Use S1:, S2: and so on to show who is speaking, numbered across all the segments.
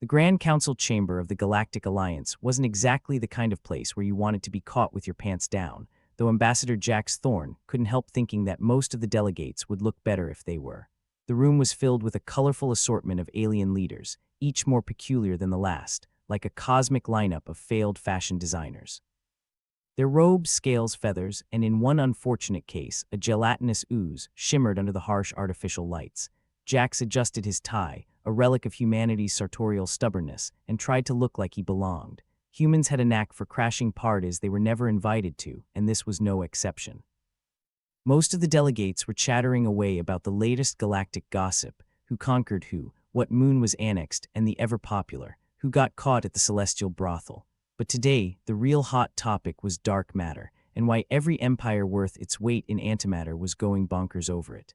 S1: The Grand Council chamber of the Galactic Alliance wasn't exactly the kind of place where you wanted to be caught with your pants down, though Ambassador Jax Thorne couldn't help thinking that most of the delegates would look better if they were. The room was filled with a colorful assortment of alien leaders, each more peculiar than the last, like a cosmic lineup of failed fashion designers. Their robes, scales, feathers, and in one unfortunate case, a gelatinous ooze, shimmered under the harsh artificial lights. Jax adjusted his tie, a relic of humanity's sartorial stubbornness, and tried to look like he belonged. Humans had a knack for crashing parties they were never invited to, and this was no exception. Most of the delegates were chattering away about the latest galactic gossip, who conquered who, what moon was annexed, and the ever-popular, who got caught at the celestial brothel. But today, the real hot topic was dark matter, and why every empire worth its weight in antimatter was going bonkers over it.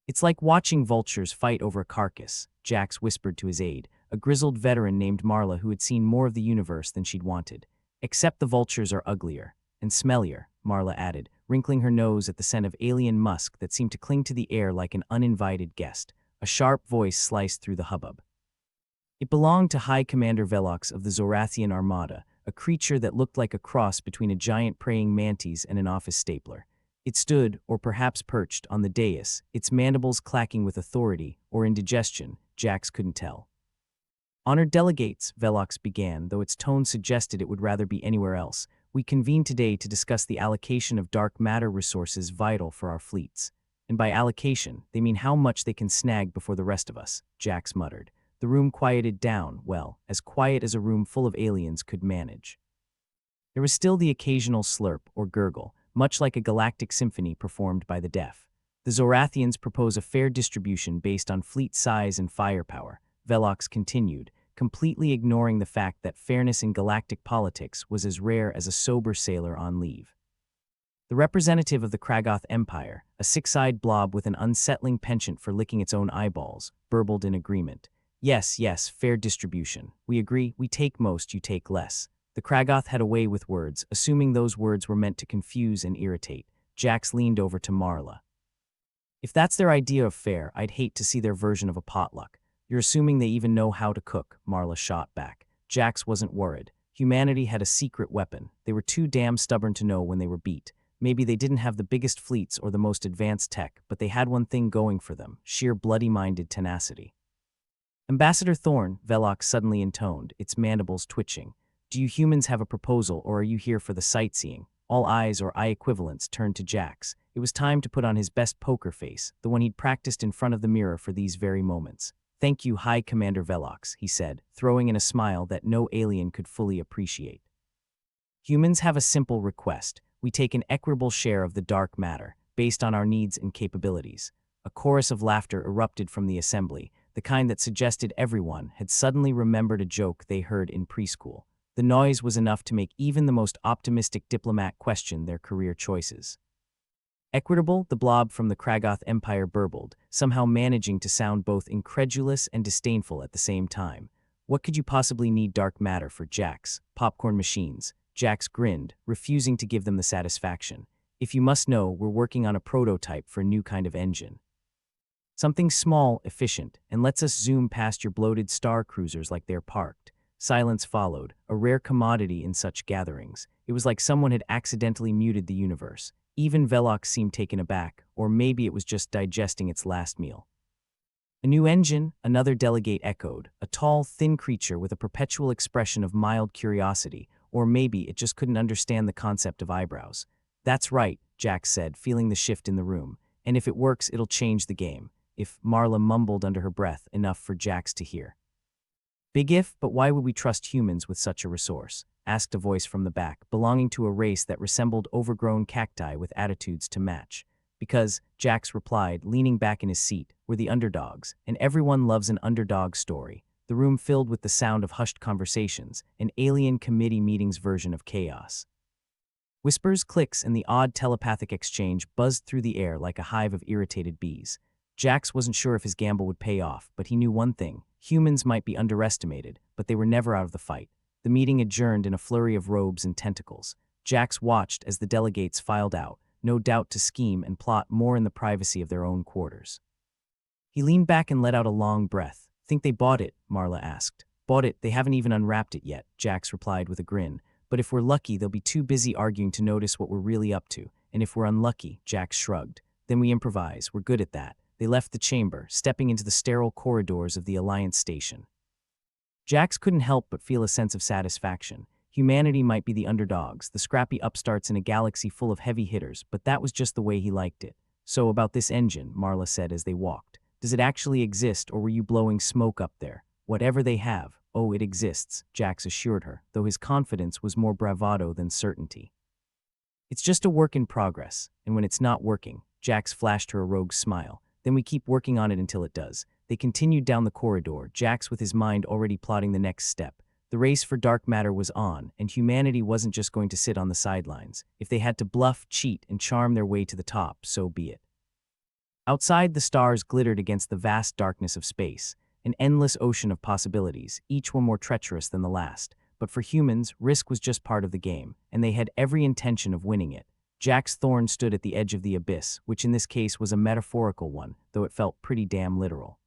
S1: "It's like watching vultures fight over a carcass," Jax whispered to his aide, a grizzled veteran named Marla who had seen more of the universe than she'd wanted. "Except the vultures are uglier. And smellier," Marla added, wrinkling her nose at the scent of alien musk that seemed to cling to the air like an uninvited guest. A sharp voice sliced through the hubbub. It belonged to High Commander Velox of the Zorathian Armada, a creature that looked like a cross between a giant praying mantis and an office stapler. It stood, or perhaps perched, on the dais, its mandibles clacking with authority or indigestion, Jax couldn't tell. "Honored delegates," Velox began, though its tone suggested it would rather be anywhere else, "we convene today to discuss the allocation of dark matter resources vital for our fleets. And by allocation, they mean how much they can snag before the rest of us," Jax muttered. The room quieted down, well, as quiet as a room full of aliens could manage. There was still the occasional slurp or gurgle, much like a galactic symphony performed by the deaf. "The Zorathians propose a fair distribution based on fleet size and firepower," Velox continued, completely ignoring the fact that fairness in galactic politics was as rare as a sober sailor on leave. The representative of the Kragoth Empire, a six-eyed blob with an unsettling penchant for licking its own eyeballs, burbled in agreement. Yes, fair distribution. We agree, we take most, you take less." The Kragoth had a way with words, assuming those words were meant to confuse and irritate. Jax leaned over to Marla. "If that's their idea of fair, I'd hate to see their version of a potluck. You're assuming they even know how to cook," Marla shot back. Jax wasn't worried. Humanity had a secret weapon. They were too damn stubborn to know when they were beat. Maybe they didn't have the biggest fleets or the most advanced tech, but they had one thing going for them, sheer bloody-minded tenacity. "Ambassador Thorne," Velox suddenly intoned, its mandibles twitching. "Do you humans have a proposal, or are you here for the sightseeing?" All eyes or eye equivalents turned to Jax. It was time to put on his best poker face, the one he'd practiced in front of the mirror for these very moments. "Thank you, High Commander Velox," he said, throwing in a smile that no alien could fully appreciate. "Humans have a simple request. We take an equitable share of the dark matter, based on our needs and capabilities." A chorus of laughter erupted from the assembly, the kind that suggested everyone had suddenly remembered a joke they heard in preschool. The noise was enough to make even the most optimistic diplomat question their career choices. "Equitable?" the blob from the Kragoth Empire burbled, somehow managing to sound both incredulous and disdainful at the same time. "What could you possibly need dark matter for, Jax? Popcorn machines." Jax grinned, refusing to give them the satisfaction. "If you must know, we're working on a prototype for a new kind of engine. Something small, efficient, and lets us zoom past your bloated star cruisers like they're parked." Silence followed, a rare commodity in such gatherings. It was like someone had accidentally muted the universe. Even Velox seemed taken aback, or maybe it was just digesting its last meal. "A new engine?" another delegate echoed, a tall, thin creature with a perpetual expression of mild curiosity, or maybe it just couldn't understand the concept of eyebrows. "That's right," Jax said, feeling the shift in the room. "And if it works, it'll change the game." If, Marla mumbled under her breath, enough for Jax to hear. "Big if, but why would we trust humans with such a resource?" asked a voice from the back, belonging to a race that resembled overgrown cacti with attitudes to match. "Because," Jax replied, leaning back in his seat, "we're the underdogs, and everyone loves an underdog story." The room filled with the sound of hushed conversations, an alien committee meetings version of chaos. Whispers, clicks, and the odd telepathic exchange buzzed through the air like a hive of irritated bees. Jax wasn't sure if his gamble would pay off, but he knew one thing. Humans might be underestimated, but they were never out of the fight. The meeting adjourned in a flurry of robes and tentacles. Jax watched as the delegates filed out, no doubt to scheme and plot more in the privacy of their own quarters. He leaned back and let out a long breath. "Think they bought it?" Marla asked. Bought it, they haven't even unwrapped it yet, Jax replied with a grin. But if we're lucky, they'll be too busy arguing to notice what we're really up to. And if we're unlucky, Jax shrugged. Then we improvise, we're good at that. They left the chamber, stepping into the sterile corridors of the Alliance station. Jax couldn't help but feel a sense of satisfaction. Humanity might be the underdogs, the scrappy upstarts in a galaxy full of heavy hitters, but that was just the way he liked it. So about this engine, Marla said as they walked. Does it actually exist, or were you blowing smoke up there? Whatever they have, oh, it exists, Jax assured her, though his confidence was more bravado than certainty. It's just a work in progress, and when it's not working, Jax flashed her a rogue smile. Then we keep working on it until it does. They continued down the corridor, Jax with his mind already plotting the next step. The race for dark matter was on, and humanity wasn't just going to sit on the sidelines. If they had to bluff, cheat, and charm their way to the top, so be it. Outside, the stars glittered against the vast darkness of space, an endless ocean of possibilities, each one more treacherous than the last. But for humans, risk was just part of the game, and they had every intention of winning it. Jax Thorne stood at the edge of the abyss, which in this case was a metaphorical one, though it felt pretty damn literal.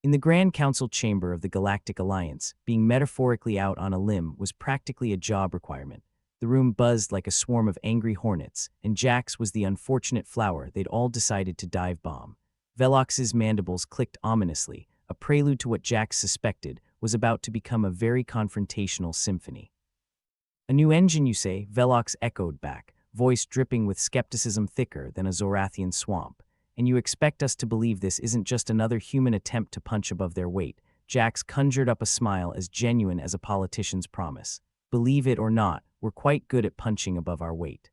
S1: In the Grand Council chamber of the Galactic Alliance, being metaphorically out on a limb was practically a job requirement. The room buzzed like a swarm of angry hornets, and Jax was the unfortunate flower they'd all decided to dive bomb. Velox's mandibles clicked ominously, a prelude to what Jax suspected was about to become a very confrontational symphony. "A new engine, you say?" Velox echoed back, voice dripping with skepticism thicker than a Zorathian swamp. "And you expect us to believe this isn't just another human attempt to punch above their weight?" Jax conjured up a smile as genuine as a politician's promise. "Believe it or not, we're quite good at punching above our weight.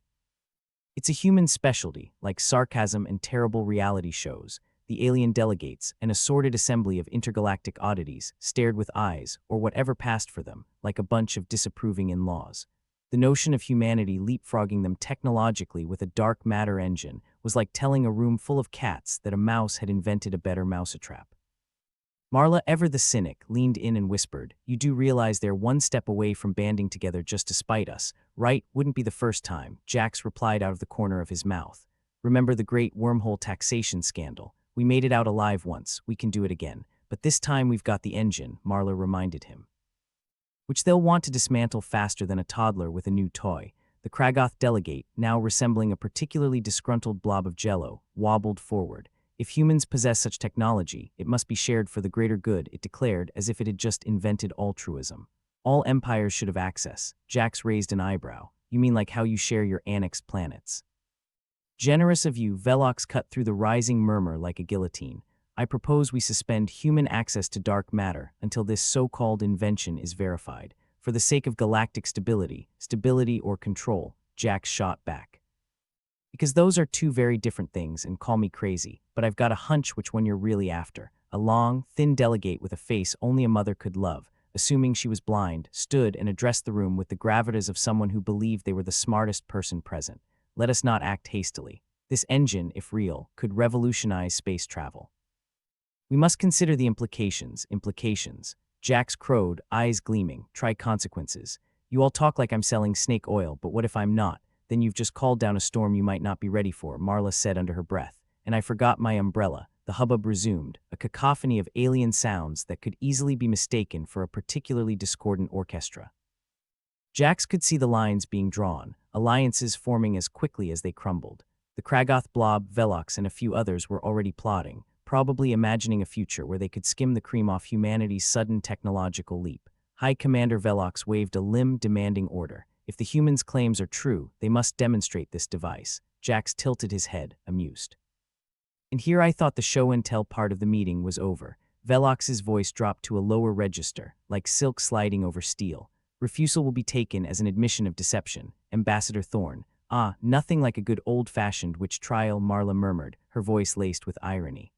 S1: It's a human specialty, like sarcasm and terrible reality shows." The alien delegates, an assorted assembly of intergalactic oddities, stared with eyes, or whatever passed for them, like a bunch of disapproving in-laws. The notion of humanity leapfrogging them technologically with a dark matter engine was like telling a room full of cats that a mouse had invented a better mousetrap. Marla, ever the cynic, leaned in and whispered, "You do realize they're one step away from banding together just to spite us, right? Wouldn't be the first time," Jax replied out of the corner of his mouth. "Remember the great wormhole taxation scandal? We made it out alive once, we can do it again. But this time we've got the engine," Marla reminded him. "Which they'll want to dismantle faster than a toddler with a new toy." The Kragoth delegate, now resembling a particularly disgruntled blob of jello, wobbled forward. "If humans possess such technology, it must be shared for the greater good," it declared, as if it had just invented altruism. "All empires should have access." Jax raised an eyebrow. "You mean like how you share your annexed planets?" "Generous of you," Velox cut through the rising murmur like a guillotine. "I propose we suspend human access to dark matter until this so-called invention is verified. For the sake of galactic stability or control," Jax shot back. "Because those are two very different things, and call me crazy, but I've got a hunch which one you're really after." A long, thin delegate with a face only a mother could love, assuming she was blind, stood and addressed the room with the gravitas of someone who believed they were the smartest person present. "Let us not act hastily. This engine, if real, could revolutionize space travel. We must consider the implications. Jax crowed, eyes gleaming. "Try consequences. You all talk like I'm selling snake oil, but what if I'm not? Then you've just called down a storm you might not be ready for," Marla said under her breath. "And I forgot my umbrella." The hubbub resumed, a cacophony of alien sounds that could easily be mistaken for a particularly discordant orchestra. Jax could see the lines being drawn, alliances forming as quickly as they crumbled. The Kragoth blob, Velox, and a few others were already plotting, probably imagining a future where they could skim the cream off humanity's sudden technological leap. High Commander Velox waved a limb-demanding order. "If the humans' claims are true, they must demonstrate this device." Jax tilted his head, amused. "And here I thought the show-and-tell part of the meeting was over." Velox's voice dropped to a lower register, like silk sliding over steel. "Refusal will be taken as an admission of deception." Ambassador Thorne. "Ah, nothing like a good old-fashioned witch trial," Marla murmured, her voice laced with irony.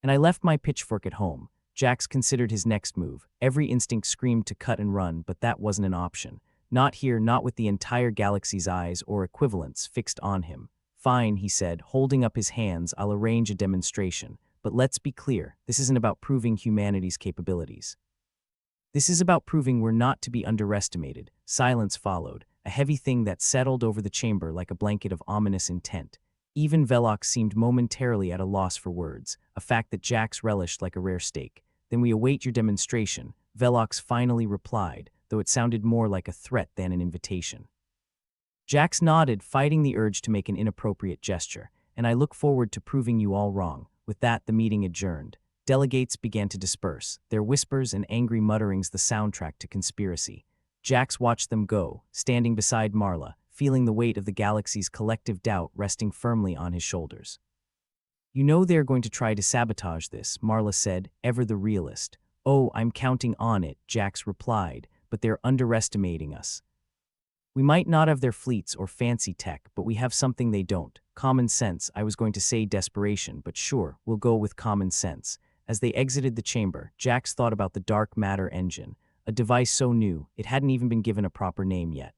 S1: "And I left my pitchfork at home." Jax considered his next move. Every instinct screamed to cut and run, but that wasn't an option. Not here, not with the entire galaxy's eyes or equivalents fixed on him. "Fine," he said, holding up his hands. "I'll arrange a demonstration. But let's be clear, this isn't about proving humanity's capabilities. This is about proving we're not to be underestimated." Silence followed, a heavy thing that settled over the chamber like a blanket of ominous intent. Even Velox seemed momentarily at a loss for words, a fact that Jax relished like a rare steak. "Then we await your demonstration." Velox finally replied, though it sounded more like a threat than an invitation. Jax nodded, fighting the urge to make an inappropriate gesture, and I look forward to proving you all wrong. With that, the meeting adjourned. Delegates began to disperse, their whispers and angry mutterings the soundtrack to conspiracy. Jax watched them go, standing beside Marla, feeling the weight of the galaxy's collective doubt resting firmly on his shoulders. You know they're going to try to sabotage this, Marla said, ever the realist. Oh, I'm counting on it, Jax replied, but they're underestimating us. We might not have their fleets or fancy tech, but we have something they don't. Common sense. I was going to say desperation, but sure, we'll go with common sense. As they exited the chamber, Jax thought about the dark matter engine, a device so new, it hadn't even been given a proper name yet.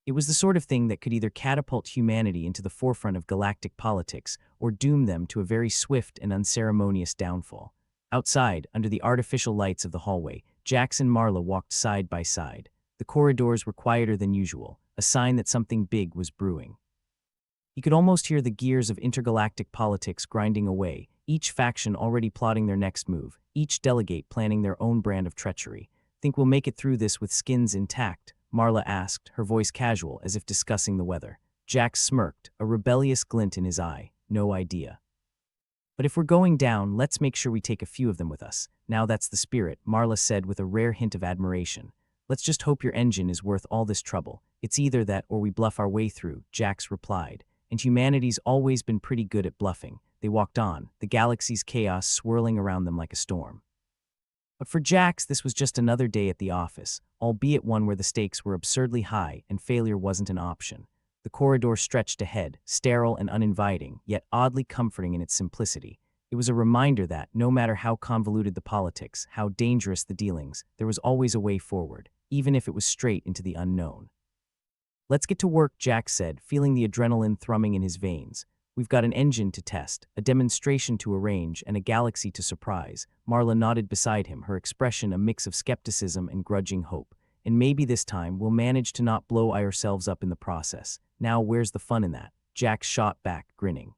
S1: It was the sort of thing that could either catapult humanity into the forefront of galactic politics or doom them to a very swift and unceremonious downfall. Outside, under the artificial lights of the hallway, Jax and Marla walked side by side. The corridors were quieter than usual, a sign that something big was brewing. He could almost hear the gears of intergalactic politics grinding away, each faction already plotting their next move, each delegate planning their own brand of treachery. Think we'll make it through this with skins intact? Marla asked, her voice casual as if discussing the weather. Jax smirked, a rebellious glint in his eye. No idea. But if we're going down, let's make sure we take a few of them with us. Now that's the spirit, Marla said with a rare hint of admiration. Let's just hope your engine is worth all this trouble. It's either that or we bluff our way through, Jax replied. And humanity's always been pretty good at bluffing. They walked on, the galaxy's chaos swirling around them like a storm. But for Jax, this was just another day at the office, albeit one where the stakes were absurdly high and failure wasn't an option. The corridor stretched ahead, sterile and uninviting, yet oddly comforting in its simplicity. It was a reminder that, no matter how convoluted the politics, how dangerous the dealings, there was always a way forward, even if it was straight into the unknown. Let's get to work, Jax said, feeling the adrenaline thrumming in his veins. We've got an engine to test, a demonstration to arrange, and a galaxy to surprise. Marla nodded beside him, her expression a mix of skepticism and grudging hope. And maybe this time we'll manage to not blow ourselves up in the process. Now where's the fun in that? Jax shot back, grinning.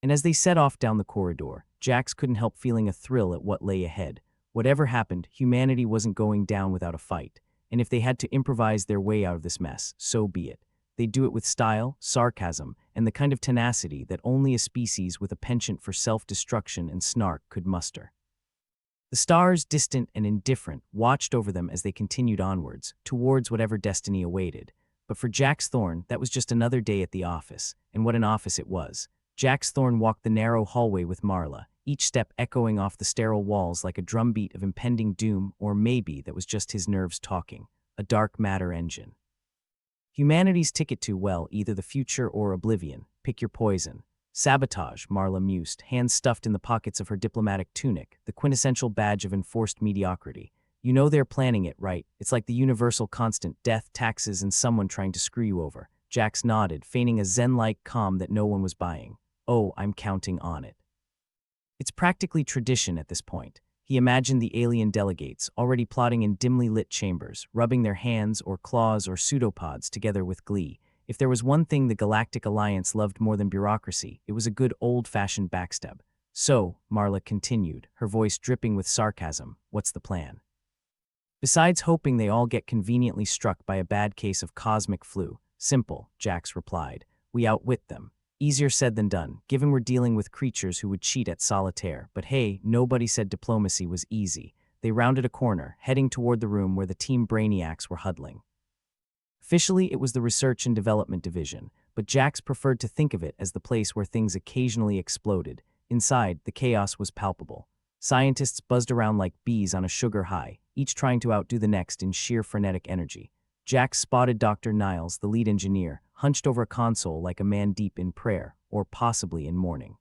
S1: And as they set off down the corridor, Jax couldn't help feeling a thrill at what lay ahead. Whatever happened, humanity wasn't going down without a fight. And if they had to improvise their way out of this mess, so be it. They'd do it with style, sarcasm, and the kind of tenacity that only a species with a penchant for self-destruction and snark could muster. The stars, distant and indifferent, watched over them as they continued onwards, towards whatever destiny awaited. But for Jax Thorne, that was just another day at the office, and what an office it was. Jax Thorne walked the narrow hallway with Marla, each step echoing off the sterile walls like a drumbeat of impending doom, or maybe that was just his nerves talking. A dark matter engine. Humanity's ticket to, well, either the future or oblivion. Pick your poison. Sabotage, Marla mused, hands stuffed in the pockets of her diplomatic tunic, the quintessential badge of enforced mediocrity. You know they're planning it, right? It's like the universal constant: death, taxes, and someone trying to screw you over. Jax nodded, feigning a zen-like calm that no one was buying. Oh, I'm counting on it. It's practically tradition at this point. He imagined the alien delegates, already plotting in dimly lit chambers, rubbing their hands or claws or pseudopods together with glee. If there was one thing the Galactic Alliance loved more than bureaucracy, it was a good old-fashioned backstab. So, Marla continued, her voice dripping with sarcasm, what's the plan? Besides hoping they all get conveniently struck by a bad case of cosmic flu, simple, Jax replied. We outwit them. Easier said than done, given we're dealing with creatures who would cheat at solitaire. But hey, nobody said diplomacy was easy. They rounded a corner, heading toward the room where the team brainiacs were huddling. Officially, it was the Research and Development Division, but Jax preferred to think of it as the place where things occasionally exploded. Inside, the chaos was palpable. Scientists buzzed around like bees on a sugar high, each trying to outdo the next in sheer frenetic energy. Jax spotted Dr. Niles, the lead engineer, hunched over a console like a man deep in prayer, or possibly in mourning.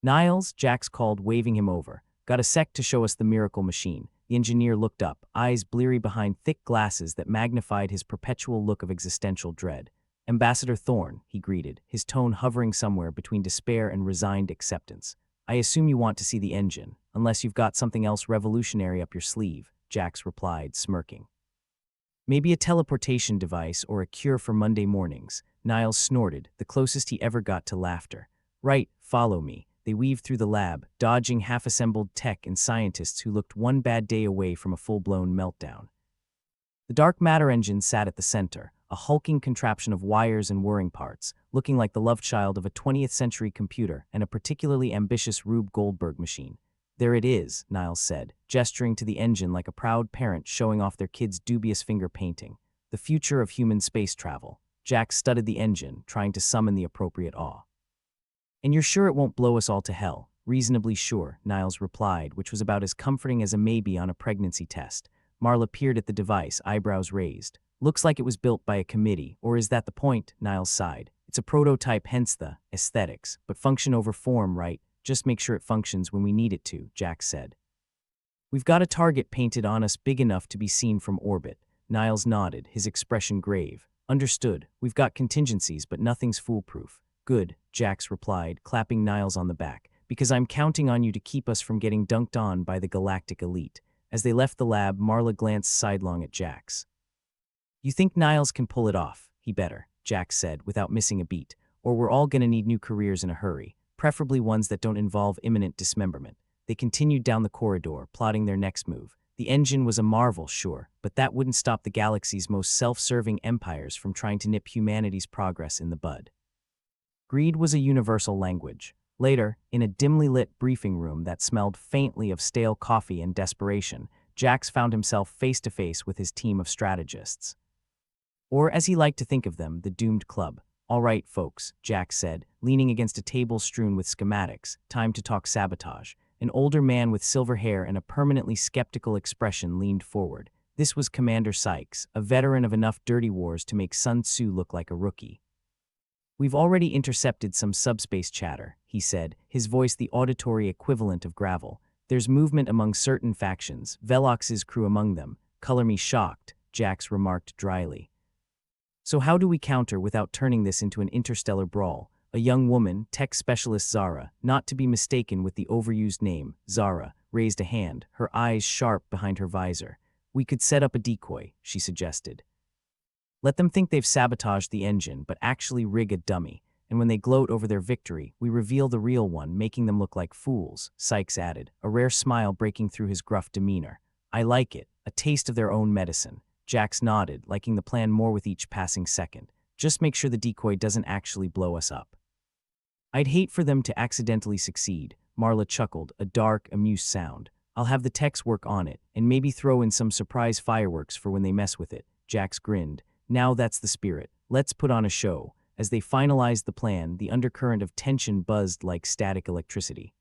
S1: Niles, Jax called, waving him over. Got a sec to show us the miracle machine. The engineer looked up, eyes bleary behind thick glasses that magnified his perpetual look of existential dread. Ambassador Thorne, he greeted, his tone hovering somewhere between despair and resigned acceptance. I assume you want to see the engine, unless you've got something else revolutionary up your sleeve, Jax replied, smirking. Maybe a teleportation device or a cure for Monday mornings, Niles snorted, the closest he ever got to laughter. Right, follow me. They weaved through the lab, dodging half-assembled tech and scientists who looked one bad day away from a full-blown meltdown. The dark matter engine sat at the center, a hulking contraption of wires and whirring parts, looking like the love child of a 20th century computer and a particularly ambitious Rube Goldberg machine. "There it is," Niles said, gesturing to the engine like a proud parent showing off their kid's dubious finger painting. "The future of human space travel." Jack studied the engine, trying to summon the appropriate awe. "And you're sure it won't blow us all to hell?" "Reasonably sure," Niles replied, which was about as comforting as a maybe on a pregnancy test. Marla peered at the device, eyebrows raised. "Looks like it was built by a committee, or is that the point?" Niles sighed. "It's a prototype, hence the aesthetics, but function over form, right? Just make sure it functions when we need it to," Jack said. "We've got a target painted on us big enough to be seen from orbit." Niles nodded, his expression grave. "Understood. We've got contingencies, but nothing's foolproof." "Good," Jax replied, clapping Niles on the back, "because I'm counting on you to keep us from getting dunked on by the galactic elite." As they left the lab, Marla glanced sidelong at Jax. "You think Niles can pull it off?" "He better," Jax said, without missing a beat. "Or we're all gonna need new careers in a hurry, preferably ones that don't involve imminent dismemberment." They continued down the corridor, plotting their next move. The engine was a marvel, sure, but that wouldn't stop the galaxy's most self-serving empires from trying to nip humanity's progress in the bud. Greed was a universal language. Later, in a dimly lit briefing room that smelled faintly of stale coffee and desperation, Jax found himself face-to-face with his team of strategists. Or, as he liked to think of them, the doomed club. "All right, folks," Jax said, leaning against a table strewn with schematics. "Time to talk sabotage." An older man with silver hair and a permanently skeptical expression leaned forward. This was Commander Sykes, a veteran of enough dirty wars to make Sun Tzu look like a rookie. "We've already intercepted some subspace chatter," he said, his voice the auditory equivalent of gravel. "There's movement among certain factions, Velox's crew among them." "Color me shocked," Jax remarked dryly. "So how do we counter without turning this into an interstellar brawl?" A young woman, tech specialist Zara, not to be mistaken with the overused name, Zara, raised a hand, her eyes sharp behind her visor. "We could set up a decoy," she suggested. "Let them think they've sabotaged the engine, but actually rig a dummy. And when they gloat over their victory, we reveal the real one, making them look like fools," Sykes added, a rare smile breaking through his gruff demeanor. "I like it, a taste of their own medicine." Jax nodded, liking the plan more with each passing second. "Just make sure the decoy doesn't actually blow us up." "I'd hate for them to accidentally succeed," Marla chuckled, a dark, amused sound. "I'll have the techs work on it, and maybe throw in some surprise fireworks for when they mess with it." Jax grinned. "Now that's the spirit. Let's put on a show." As they finalized the plan, the undercurrent of tension buzzed like static electricity.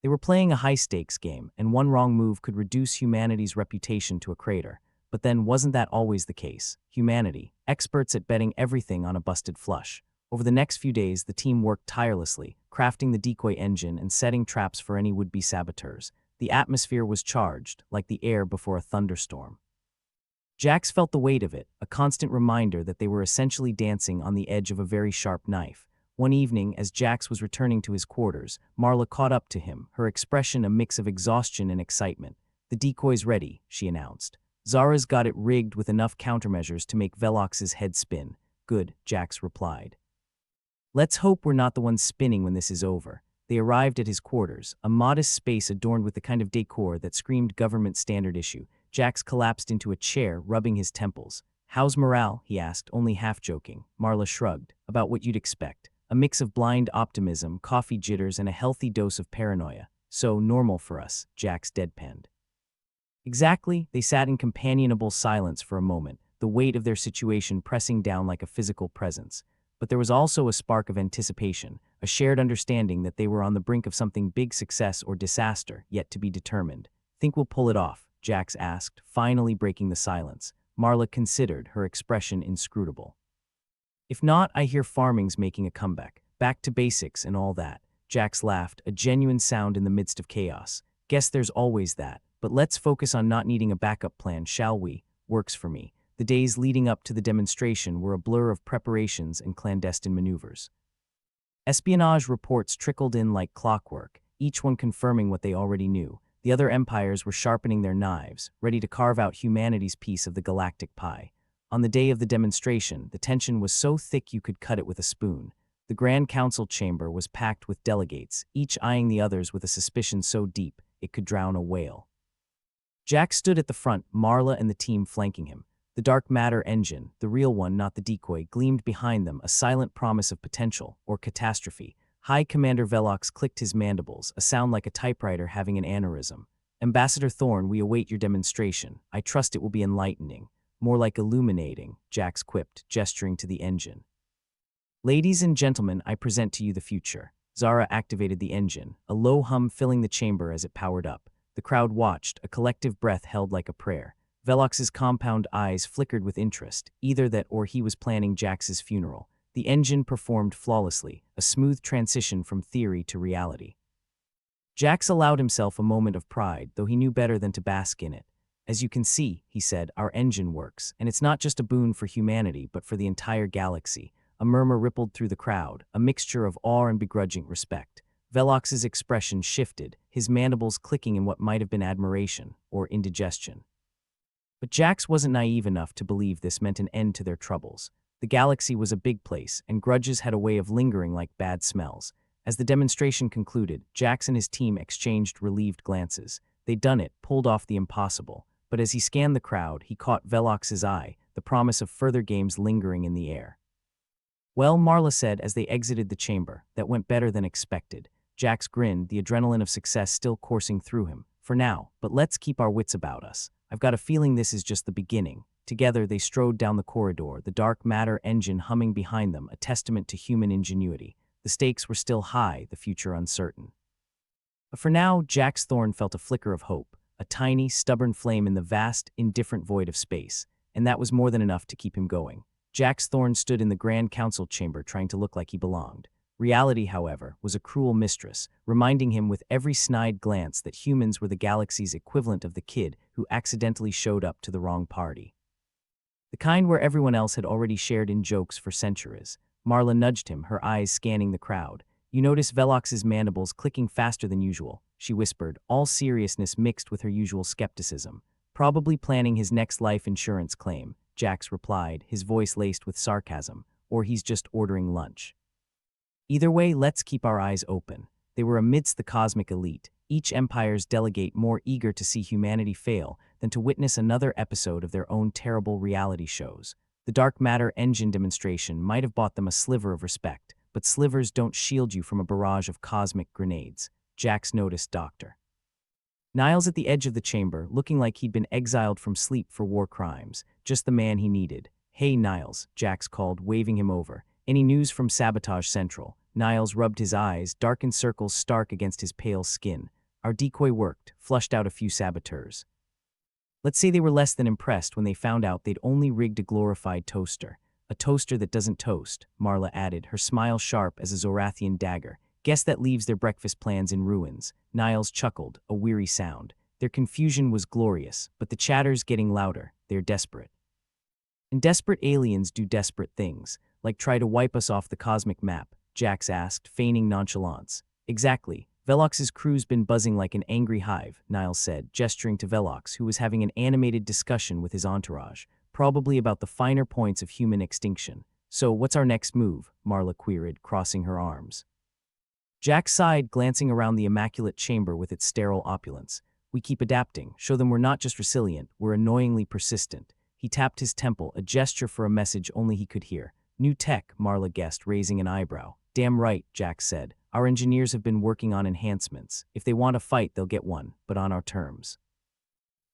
S1: They were playing a high-stakes game, and one wrong move could reduce humanity's reputation to a crater. But then, wasn't that always the case? Humanity, experts at betting everything on a busted flush. Over the next few days, the team worked tirelessly, crafting the decoy engine and setting traps for any would-be saboteurs. The atmosphere was charged, like the air before a thunderstorm. Jax felt the weight of it, a constant reminder that they were essentially dancing on the edge of a very sharp knife. One evening, as Jax was returning to his quarters, Marla caught up to him, her expression a mix of exhaustion and excitement. "The decoy's ready," she announced. "Zara's got it rigged with enough countermeasures to make Velox's head spin." "Good," Jax replied. "Let's hope we're not the ones spinning when this is over." They arrived at his quarters, a modest space adorned with the kind of decor that screamed government standard issue. Jax collapsed into a chair, rubbing his temples. "How's morale?" he asked, only half joking. Marla shrugged. "About what you'd expect. A mix of blind optimism, coffee jitters, and a healthy dose of paranoia. So normal for us," Jax deadpanned. "Exactly." They sat in companionable silence for a moment, the weight of their situation pressing down like a physical presence. But there was also a spark of anticipation, a shared understanding that they were on the brink of something big, success or disaster, yet to be determined. "Think we'll pull it off?" Jax asked, finally breaking the silence. Marla considered, her expression inscrutable. "If not, I hear farming's making a comeback. Back to basics and all that." Jax laughed, a genuine sound in the midst of chaos. "Guess there's always that. But let's focus on not needing a backup plan, shall we?" "Works for me." The days leading up to the demonstration were a blur of preparations and clandestine maneuvers. Espionage reports trickled in like clockwork, each one confirming what they already knew. The other empires were sharpening their knives, ready to carve out humanity's piece of the galactic pie. On the day of the demonstration, the tension was so thick you could cut it with a spoon. The Grand Council chamber was packed with delegates, each eyeing the others with a suspicion so deep it could drown a whale. Jack stood at the front, Marla and the team flanking him. The dark matter engine, the real one, not the decoy, gleamed behind them, a silent promise of potential, or catastrophe. High Commander Velox clicked his mandibles, a sound like a typewriter having an aneurysm. Ambassador Thorne, we await your demonstration. I trust it will be enlightening. More like illuminating, Jax quipped, gesturing to the engine. Ladies and gentlemen, I present to you the future. Zara activated the engine, a low hum filling the chamber as it powered up. The crowd watched, a collective breath held like a prayer. Velox's compound eyes flickered with interest, either that or he was planning Jax's funeral. The engine performed flawlessly, a smooth transition from theory to reality. Jax allowed himself a moment of pride, though he knew better than to bask in it. As you can see, he said, our engine works, and it's not just a boon for humanity but for the entire galaxy. A murmur rippled through the crowd, a mixture of awe and begrudging respect. Velox's expression shifted, his mandibles clicking in what might have been admiration or indigestion. But Jax wasn't naive enough to believe this meant an end to their troubles. The galaxy was a big place, and grudges had a way of lingering like bad smells. As the demonstration concluded, Jax and his team exchanged relieved glances. They'd done it, pulled off the impossible. But as he scanned the crowd, he caught Velox's eye, the promise of further games lingering in the air. Well, Marla said as they exited the chamber, that went better than expected. Jax grinned, the adrenaline of success still coursing through him. For now, but let's keep our wits about us. I've got a feeling this is just the beginning. Together they strode down the corridor, the dark matter engine humming behind them, a testament to human ingenuity. The stakes were still high, the future uncertain. But for now, Jax Thorne felt a flicker of hope, a tiny, stubborn flame in the vast, indifferent void of space, and that was more than enough to keep him going. Jax Thorne stood in the Grand Council chamber trying to look like he belonged. Reality, however, was a cruel mistress, reminding him with every snide glance that humans were the galaxy's equivalent of the kid who accidentally showed up to the wrong party. The kind where everyone else had already shared in jokes for centuries. Marla nudged him, her eyes scanning the crowd. You notice Velox's mandibles clicking faster than usual, she whispered, all seriousness mixed with her usual skepticism. Probably planning his next life insurance claim, Jax replied, his voice laced with sarcasm, or he's just ordering lunch. Either way, let's keep our eyes open. They were amidst the cosmic elite, each empire's delegate more eager to see humanity fail than to witness another episode of their own terrible reality shows. The dark matter engine demonstration might have bought them a sliver of respect, but slivers don't shield you from a barrage of cosmic grenades. Jax noticed Dr. Niles at the edge of the chamber, looking like he'd been exiled from sleep for war crimes, just the man he needed. Hey Niles, Jax called, waving him over. Any news from Sabotage Central? Niles rubbed his eyes, darkened circles stark against his pale skin. Our decoy worked, flushed out a few saboteurs. Let's say they were less than impressed when they found out they'd only rigged a glorified toaster. A toaster that doesn't toast, Marla added, her smile sharp as a Zorathian dagger. Guess that leaves their breakfast plans in ruins. Niles chuckled, a weary sound. Their confusion was glorious, but the chatter's getting louder. They're desperate. And desperate aliens do desperate things, like try to wipe us off the cosmic map, Jax asked, feigning nonchalance. Exactly. Velox's crew's been buzzing like an angry hive, Niles said, gesturing to Velox, who was having an animated discussion with his entourage, probably about the finer points of human extinction. So, what's our next move? Marla queried, crossing her arms. Jax sighed, glancing around the immaculate chamber with its sterile opulence. We keep adapting, show them we're not just resilient, we're annoyingly persistent. He tapped his temple, a gesture for a message only he could hear. New tech, Marla guessed, raising an eyebrow. Damn right, Jax said. Our engineers have been working on enhancements. If they want a fight, they'll get one, but on our terms.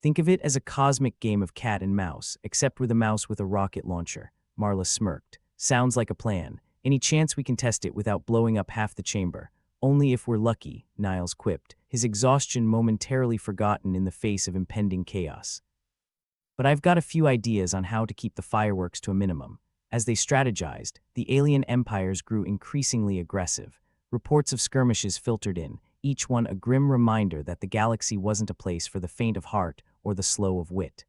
S1: Think of it as a cosmic game of cat and mouse, except with a mouse with a rocket launcher. Marla smirked. Sounds like a plan. Any chance we can test it without blowing up half the chamber? Only if we're lucky, Niles quipped, his exhaustion momentarily forgotten in the face of impending chaos. But I've got a few ideas on how to keep the fireworks to a minimum. As they strategized, the alien empires grew increasingly aggressive. Reports of skirmishes filtered in, each one a grim reminder that the galaxy wasn't a place for the faint of heart or the slow of wit.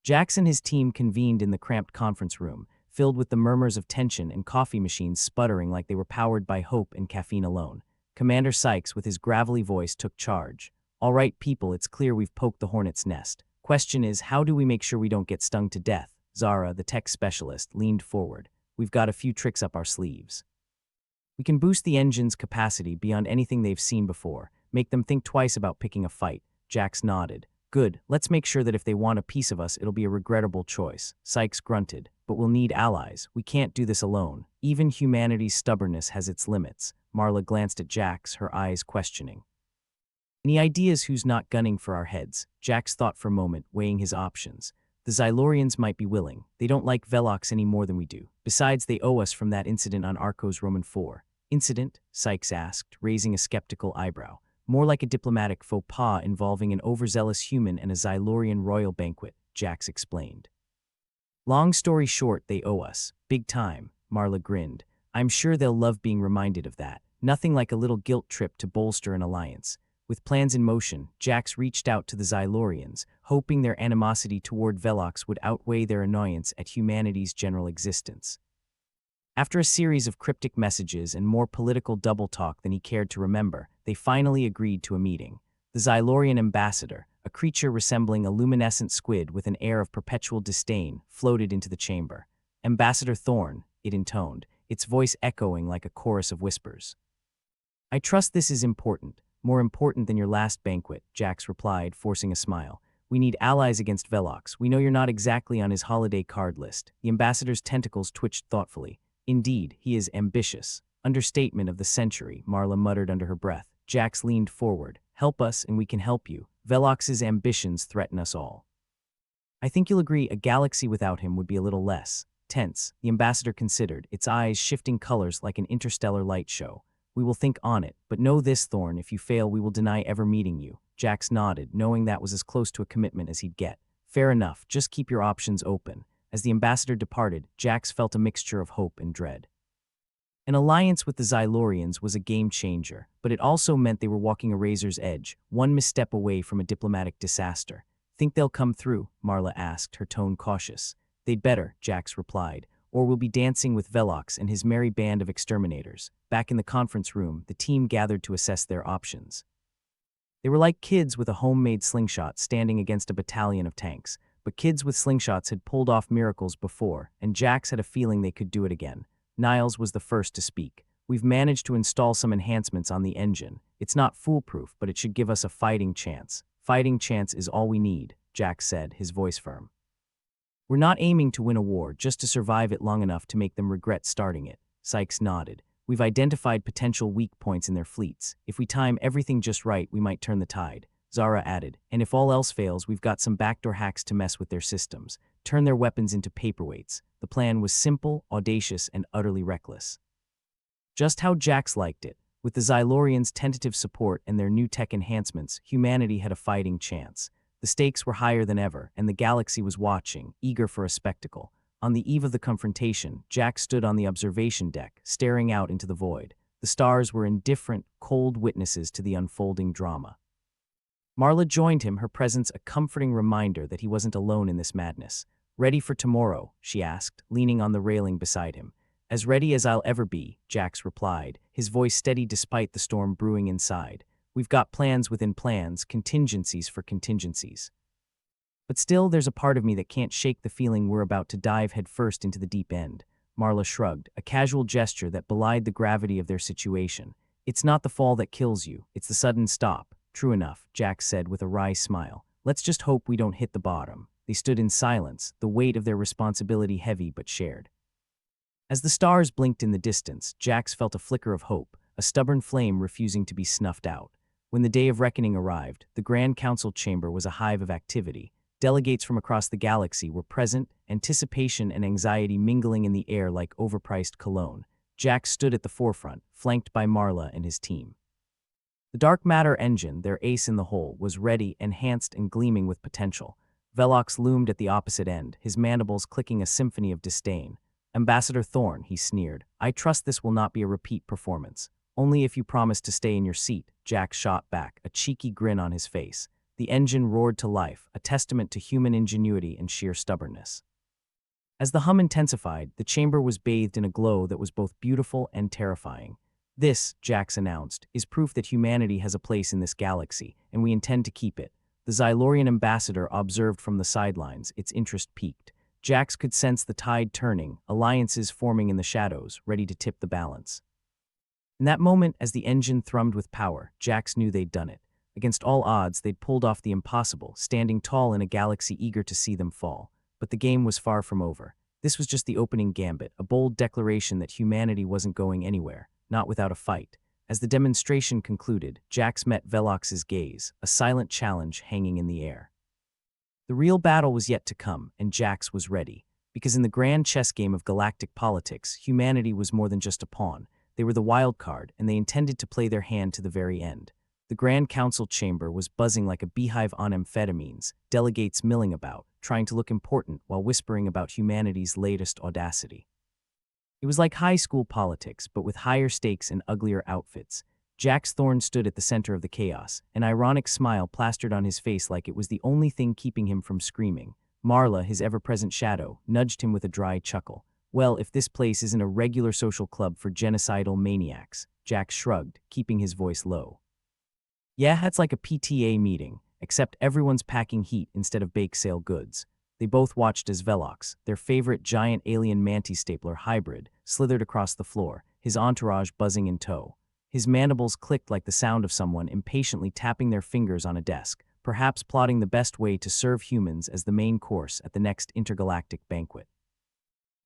S1: Jax and his team convened in the cramped conference room, filled with the murmurs of tension and coffee machines sputtering like they were powered by hope and caffeine alone. Commander Sykes, with his gravelly voice, took charge. All right, people, it's clear we've poked the hornet's nest. Question is, how do we make sure we don't get stung to death? Zara, the tech specialist, leaned forward. We've got a few tricks up our sleeves. We can boost the engine's capacity beyond anything they've seen before, make them think twice about picking a fight. Jax nodded. Good, let's make sure that if they want a piece of us, it'll be a regrettable choice. Sykes grunted. But we'll need allies. We can't do this alone. Even humanity's stubbornness has its limits. Marla glanced at Jax, her eyes questioning. Any ideas who's not gunning for our heads? Jax thought for a moment, weighing his options. The Xylorians might be willing. They don't like Velox any more than we do. Besides, they owe us from that incident on Arcos Roman 4. Incident? Sykes asked, raising a skeptical eyebrow. More like a diplomatic faux pas involving an overzealous human and a Xylorian royal banquet, Jax explained. Long story short, they owe us. Big time, Marla grinned. I'm sure they'll love being reminded of that. Nothing like a little guilt trip to bolster an alliance. With plans in motion, Jax reached out to the Xylorians, hoping their animosity toward Velox would outweigh their annoyance at humanity's general existence. After a series of cryptic messages and more political double-talk than he cared to remember, they finally agreed to a meeting. The Xylorian ambassador, a creature resembling a luminescent squid with an air of perpetual disdain, floated into the chamber. Ambassador Thorn, it intoned, its voice echoing like a chorus of whispers. I trust this is important, more important than your last banquet, Jax replied, forcing a smile. We need allies against Velox. We know you're not exactly on his holiday card list. The ambassador's tentacles twitched thoughtfully. Indeed, he is ambitious. Understatement of the century, Marla muttered under her breath. Jax leaned forward. Help us and we can help you. Velox's ambitions threaten us all. I think you'll agree a galaxy without him would be a little less tense, the ambassador considered, its eyes shifting colors like an interstellar light show. We will think on it, but know this, Thorn, if you fail we will deny ever meeting you. Jax nodded, knowing that was as close to a commitment as he'd get. Fair enough, just keep your options open. As the ambassador departed, Jax felt a mixture of hope and dread. An alliance with the Xylorians was a game-changer, but it also meant they were walking a razor's edge, one misstep away from a diplomatic disaster. Think they'll come through? Marla asked, her tone cautious. They'd better, Jax replied, or we'll be dancing with Velox and his merry band of exterminators. Back in the conference room, the team gathered to assess their options. They were like kids with a homemade slingshot standing against a battalion of tanks, but kids with slingshots had pulled off miracles before, and Jax had a feeling they could do it again. Niles was the first to speak. We've managed to install some enhancements on the engine. It's not foolproof, but it should give us a fighting chance. Fighting chance is all we need, Jax said, his voice firm. We're not aiming to win a war, just to survive it long enough to make them regret starting it. Sykes nodded. We've identified potential weak points in their fleets. If we time everything just right, we might turn the tide. Zara added, and if all else fails, we've got some backdoor hacks to mess with their systems. Turn their weapons into paperweights. The plan was simple, audacious, and utterly reckless. Just how Jax liked it. With the Xylorians' tentative support and their new tech enhancements, humanity had a fighting chance. The stakes were higher than ever, and the galaxy was watching, eager for a spectacle. On the eve of the confrontation, Jax stood on the observation deck, staring out into the void. The stars were indifferent, cold witnesses to the unfolding drama. Marla joined him, her presence a comforting reminder that he wasn't alone in this madness. Ready for tomorrow? She asked, leaning on the railing beside him. As ready as I'll ever be, Jax replied, his voice steady despite the storm brewing inside. We've got plans within plans, contingencies for contingencies. But still, there's a part of me that can't shake the feeling we're about to dive headfirst into the deep end. Marla shrugged, a casual gesture that belied the gravity of their situation. It's not the fall that kills you, it's the sudden stop. True enough, Jax said with a wry smile. Let's just hope we don't hit the bottom. They stood in silence, the weight of their responsibility heavy but shared. As the stars blinked in the distance, Jax felt a flicker of hope, a stubborn flame refusing to be snuffed out. When the day of reckoning arrived, the Grand Council chamber was a hive of activity. Delegates from across the galaxy were present, anticipation and anxiety mingling in the air like overpriced cologne. Jax stood at the forefront, flanked by Marla and his team. The dark matter engine, their ace in the hole, was ready, enhanced and gleaming with potential. Velox loomed at the opposite end, his mandibles clicking a symphony of disdain. Ambassador Thorn, he sneered, I trust this will not be a repeat performance. Only if you promise to stay in your seat, Jax shot back, a cheeky grin on his face. The engine roared to life, a testament to human ingenuity and sheer stubbornness. As the hum intensified, the chamber was bathed in a glow that was both beautiful and terrifying. This, Jax announced, is proof that humanity has a place in this galaxy, and we intend to keep it. The Xylorian ambassador observed from the sidelines, its interest peaked. Jax could sense the tide turning, alliances forming in the shadows, ready to tip the balance. In that moment, as the engine thrummed with power, Jax knew they'd done it. Against all odds, they'd pulled off the impossible, standing tall in a galaxy eager to see them fall. But the game was far from over. This was just the opening gambit, a bold declaration that humanity wasn't going anywhere, not without a fight. As the demonstration concluded, Jax met Velox's gaze, a silent challenge hanging in the air. The real battle was yet to come, and Jax was ready. Because in the grand chess game of galactic politics, humanity was more than just a pawn. They were the wild card, and they intended to play their hand to the very end. The Grand Council chamber was buzzing like a beehive on amphetamines, delegates milling about, trying to look important while whispering about humanity's latest audacity. It was like high school politics, but with higher stakes and uglier outfits. Jax Thorne stood at the center of the chaos, an ironic smile plastered on his face like it was the only thing keeping him from screaming. Marla, his ever-present shadow, nudged him with a dry chuckle. Well, if this place isn't a regular social club for genocidal maniacs, Jax shrugged, keeping his voice low. Yeah, it's like a PTA meeting, except everyone's packing heat instead of bake sale goods. They both watched as Velox, their favorite giant alien manti-stapler hybrid, slithered across the floor, his entourage buzzing in tow. His mandibles clicked like the sound of someone impatiently tapping their fingers on a desk, perhaps plotting the best way to serve humans as the main course at the next intergalactic banquet.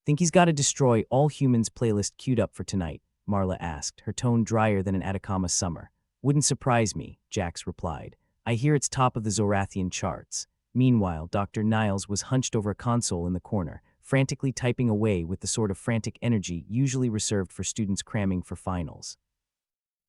S1: Think he's got to destroy all humans playlist queued up for tonight? Marla asked, her tone drier than an Atacama summer. Wouldn't surprise me, Jax replied. I hear it's top of the Zorathian charts. Meanwhile, Dr. Niles was hunched over a console in the corner, frantically typing away with the sort of frantic energy usually reserved for students cramming for finals.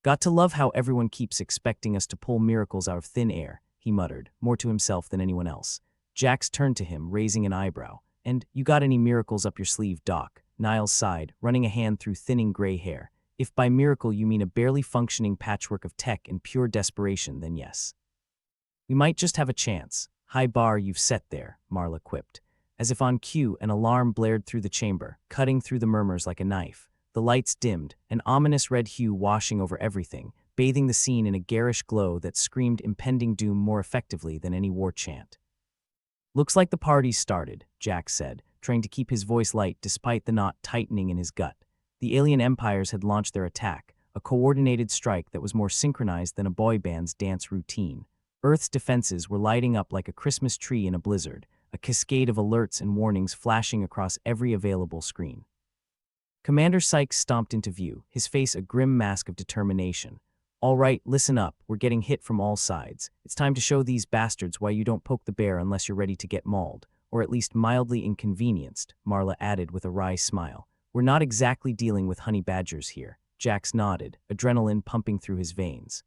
S1: Got to love how everyone keeps expecting us to pull miracles out of thin air, he muttered, more to himself than anyone else. Jax turned to him, raising an eyebrow. And you got any miracles up your sleeve, Doc? Niles sighed, running a hand through thinning gray hair. If by miracle you mean a barely functioning patchwork of tech and pure desperation, then yes. We might just have a chance. High bar you've set there, Marla quipped. As if on cue, an alarm blared through the chamber, cutting through the murmurs like a knife. The lights dimmed, an ominous red hue washing over everything, bathing the scene in a garish glow that screamed impending doom more effectively than any war chant. Looks like the party's started, Jax said, trying to keep his voice light despite the knot tightening in his gut. The alien empires had launched their attack, a coordinated strike that was more synchronized than a boy band's dance routine. Earth's defenses were lighting up like a Christmas tree in a blizzard, a cascade of alerts and warnings flashing across every available screen. Commander Sykes stomped into view, his face a grim mask of determination. All right, listen up, we're getting hit from all sides. It's time to show these bastards why you don't poke the bear unless you're ready to get mauled, or at least mildly inconvenienced, Marla added with a wry smile. We're not exactly dealing with honey badgers here. Jax nodded, adrenaline pumping through his veins.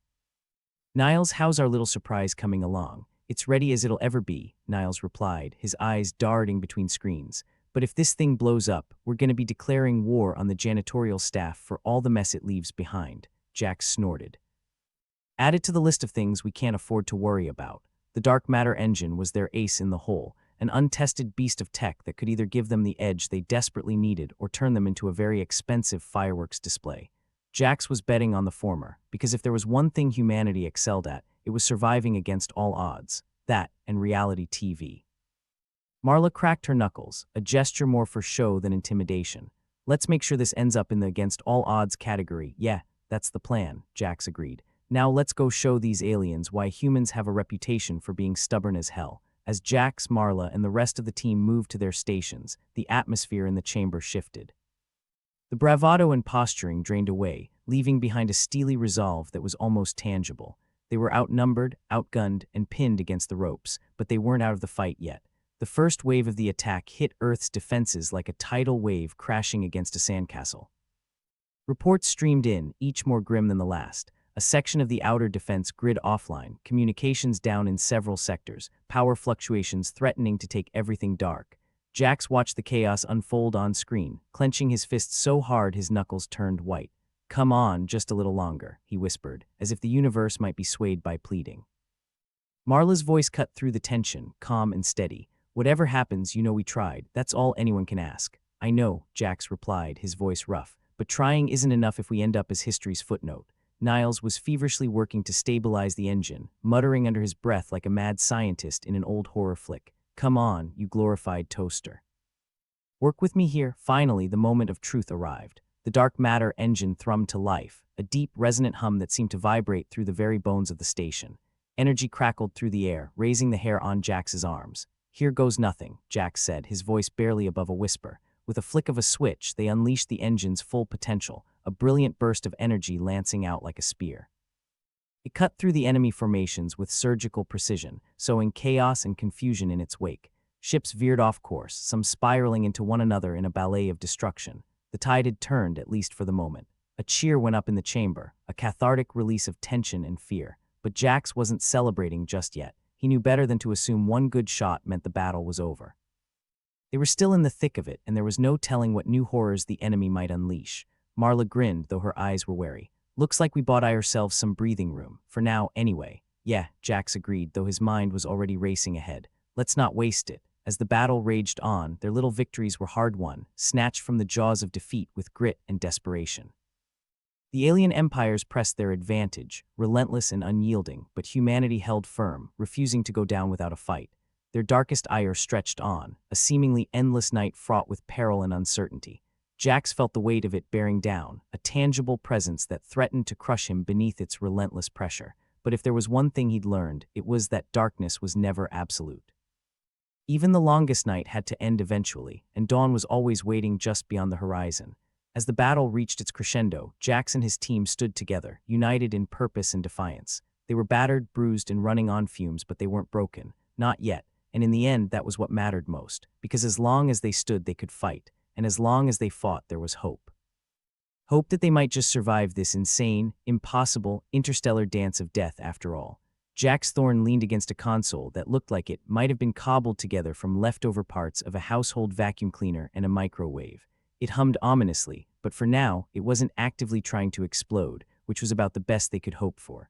S1: Niles, how's our little surprise coming along? It's ready as it'll ever be, Niles replied, his eyes darting between screens. But if this thing blows up, we're going to be declaring war on the janitorial staff for all the mess it leaves behind, Jax snorted. Add it to the list of things we can't afford to worry about. The dark matter engine was their ace in the hole, an untested beast of tech that could either give them the edge they desperately needed or turn them into a very expensive fireworks display. Jax was betting on the former, because if there was one thing humanity excelled at, it was surviving against all odds. That and reality TV. Marla cracked her knuckles, a gesture more for show than intimidation. Let's make sure this ends up in the against all odds category. Yeah, that's the plan, Jax agreed. Now let's go show these aliens why humans have a reputation for being stubborn as hell. As Jax, Marla, and the rest of the team moved to their stations, the atmosphere in the chamber shifted. The bravado and posturing drained away, leaving behind a steely resolve that was almost tangible. They were outnumbered, outgunned, and pinned against the ropes, but they weren't out of the fight yet. The first wave of the attack hit Earth's defenses like a tidal wave crashing against a sandcastle. Reports streamed in, each more grim than the last. A section of the outer defense grid offline, communications down in several sectors, power fluctuations threatening to take everything dark. Jax watched the chaos unfold on screen, clenching his fists so hard his knuckles turned white. Come on, just a little longer, he whispered, as if the universe might be swayed by pleading. Marla's voice cut through the tension, calm and steady. Whatever happens, you know we tried. That's all anyone can ask. I know, Jax replied, his voice rough, but trying isn't enough if we end up as history's footnote. Niles was feverishly working to stabilize the engine, muttering under his breath like a mad scientist in an old horror flick. Come on, you glorified toaster. Work with me here. Finally, the moment of truth arrived. The dark matter engine thrummed to life, a deep, resonant hum that seemed to vibrate through the very bones of the station. Energy crackled through the air, raising the hair on Jax's arms. "Here goes nothing," Jax said, his voice barely above a whisper. With a flick of a switch, they unleashed the engine's full potential, a brilliant burst of energy lancing out like a spear. It cut through the enemy formations with surgical precision, sowing chaos and confusion in its wake. Ships veered off course, some spiraling into one another in a ballet of destruction. The tide had turned, at least for the moment. A cheer went up in the chamber, a cathartic release of tension and fear. But Jax wasn't celebrating just yet. He knew better than to assume one good shot meant the battle was over. They were still in the thick of it, and there was no telling what new horrors the enemy might unleash. Marla grinned, though her eyes were wary. "Looks like we bought ourselves some breathing room, for now anyway." "Yeah," Jax agreed, though his mind was already racing ahead. "Let's not waste it." As the battle raged on, their little victories were hard-won, snatched from the jaws of defeat with grit and desperation. The alien empires pressed their advantage, relentless and unyielding, but humanity held firm, refusing to go down without a fight. Their darkest ire stretched on, a seemingly endless night fraught with peril and uncertainty. Jax felt the weight of it bearing down, a tangible presence that threatened to crush him beneath its relentless pressure. But if there was one thing he'd learned, it was that darkness was never absolute. Even the longest night had to end eventually, and dawn was always waiting just beyond the horizon. As the battle reached its crescendo, Jax and his team stood together, united in purpose and defiance. They were battered, bruised, and running on fumes, but they weren't broken. Not yet. And in the end, that was what mattered most, because as long as they stood, they could fight, and as long as they fought, there was hope. Hope that they might just survive this insane, impossible, interstellar dance of death after all. Jax Thorne leaned against a console that looked like it might have been cobbled together from leftover parts of a household vacuum cleaner and a microwave. It hummed ominously, but for now, it wasn't actively trying to explode, which was about the best they could hope for.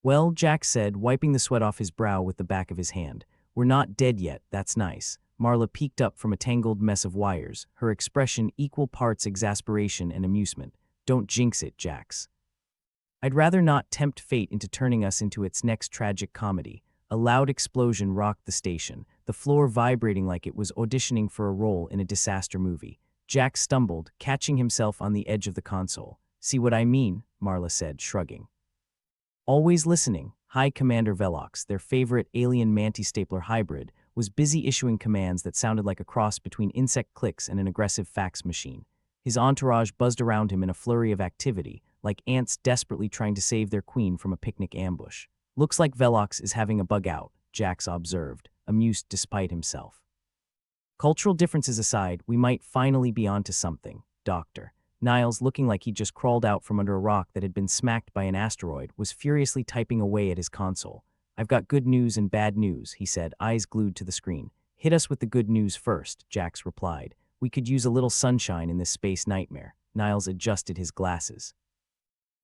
S1: "Well," Jax said, wiping the sweat off his brow with the back of his hand, "we're not dead yet, that's nice." Marla peeked up from a tangled mess of wires, her expression equal parts exasperation and amusement. "Don't jinx it, Jax. I'd rather not tempt fate into turning us into its next tragic comedy." A loud explosion rocked the station, the floor vibrating like it was auditioning for a role in a disaster movie. Jax stumbled, catching himself on the edge of the console. "See what I mean?" Marla said, shrugging. Always listening, High Commander Velox, their favorite alien manti-stapler hybrid, was busy issuing commands that sounded like a cross between insect clicks and an aggressive fax machine. His entourage buzzed around him in a flurry of activity, like ants desperately trying to save their queen from a picnic ambush. "Looks like Velox is having a bug out," Jax observed, amused despite himself. "Cultural differences aside, we might finally be onto something, Doctor." Niles, looking like he'd just crawled out from under a rock that had been smacked by an asteroid, was furiously typing away at his console. "I've got good news and bad news," he said, eyes glued to the screen. "Hit us with the good news first," Jax replied. "We could use a little sunshine in this space nightmare." Niles adjusted his glasses.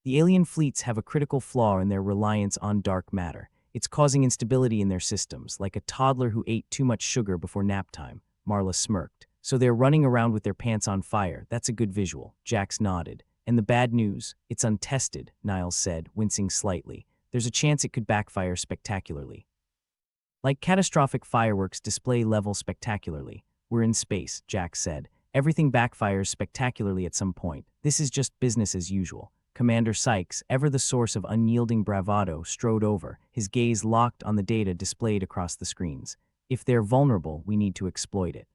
S1: "The alien fleets have a critical flaw in their reliance on dark matter. It's causing instability in their systems, like a toddler who ate too much sugar before nap time." Marla smirked. "So they're running around with their pants on fire. That's a good visual." Jax nodded. "And the bad news? It's untested," Niles said, wincing slightly. "There's a chance it could backfire spectacularly. Like catastrophic fireworks display level spectacularly." "We're in space," Jax said. "Everything backfires spectacularly at some point. This is just business as usual." Commander Sykes, ever the source of unyielding bravado, strode over, his gaze locked on the data displayed across the screens. "If they're vulnerable, we need to exploit it.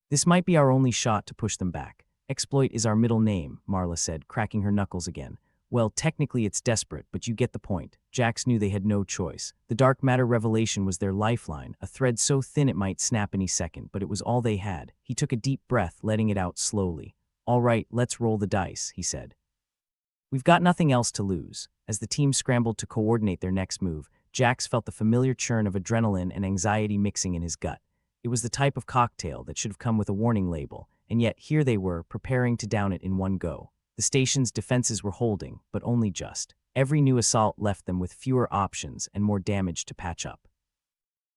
S1: This might be our only shot to push them back." "Exploit is our middle name," Marla said, cracking her knuckles again. "Well, technically it's desperate, but you get the point." Jax knew they had no choice. The dark matter revelation was their lifeline, a thread so thin it might snap any second, but it was all they had. He took a deep breath, letting it out slowly. "All right, let's roll the dice," he said. "We've got nothing else to lose." As the team scrambled to coordinate their next move, Jax felt the familiar churn of adrenaline and anxiety mixing in his gut. It was the type of cocktail that should have come with a warning label, and yet here they were, preparing to down it in one go. The station's defenses were holding, but only just. Every new assault left them with fewer options and more damage to patch up.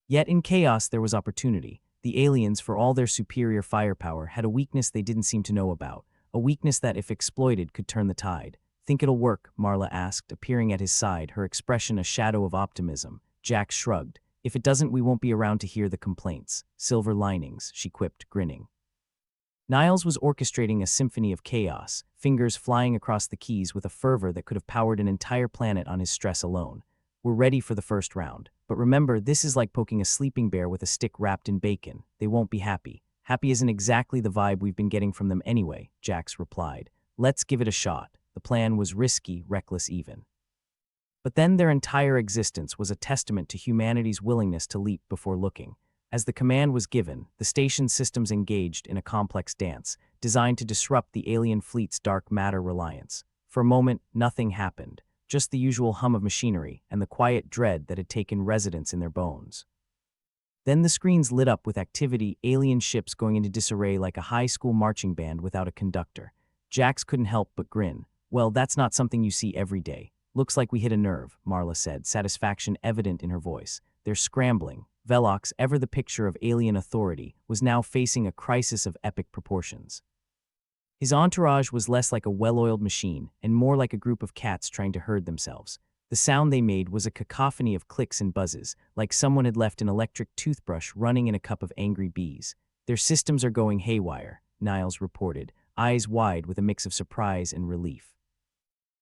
S1: Yet in chaos there was opportunity. The aliens, for all their superior firepower, had a weakness they didn't seem to know about, a weakness that, if exploited, could turn the tide. "Think it'll work?" Marla asked, appearing at his side, her expression a shadow of optimism. Jax shrugged. "If it doesn't, we won't be around to hear the complaints." "Silver linings," she quipped, grinning. Niles was orchestrating a symphony of chaos, fingers flying across the keys with a fervor that could have powered an entire planet on his stress alone. We're ready for the first round. But remember, this is like poking a sleeping bear with a stick wrapped in bacon. They won't be happy. Happy isn't exactly the vibe we've been getting from them anyway, Jax replied. Let's give it a shot. The plan was risky, reckless even. But then their entire existence was a testament to humanity's willingness to leap before looking. As the command was given, the station's systems engaged in a complex dance, designed to disrupt the alien fleet's dark matter reliance. For a moment, nothing happened, just the usual hum of machinery and the quiet dread that had taken residence in their bones. Then the screens lit up with activity, alien ships going into disarray like a high school marching band without a conductor. Jax couldn't help but grin. Well, that's not something you see every day. Looks like we hit a nerve, Marla said, satisfaction evident in her voice. They're scrambling. Velox, ever the picture of alien authority, was now facing a crisis of epic proportions. His entourage was less like a well-oiled machine and more like a group of cats trying to herd themselves. The sound they made was a cacophony of clicks and buzzes, like someone had left an electric toothbrush running in a cup of angry bees. Their systems are going haywire, Niles reported, eyes wide with a mix of surprise and relief.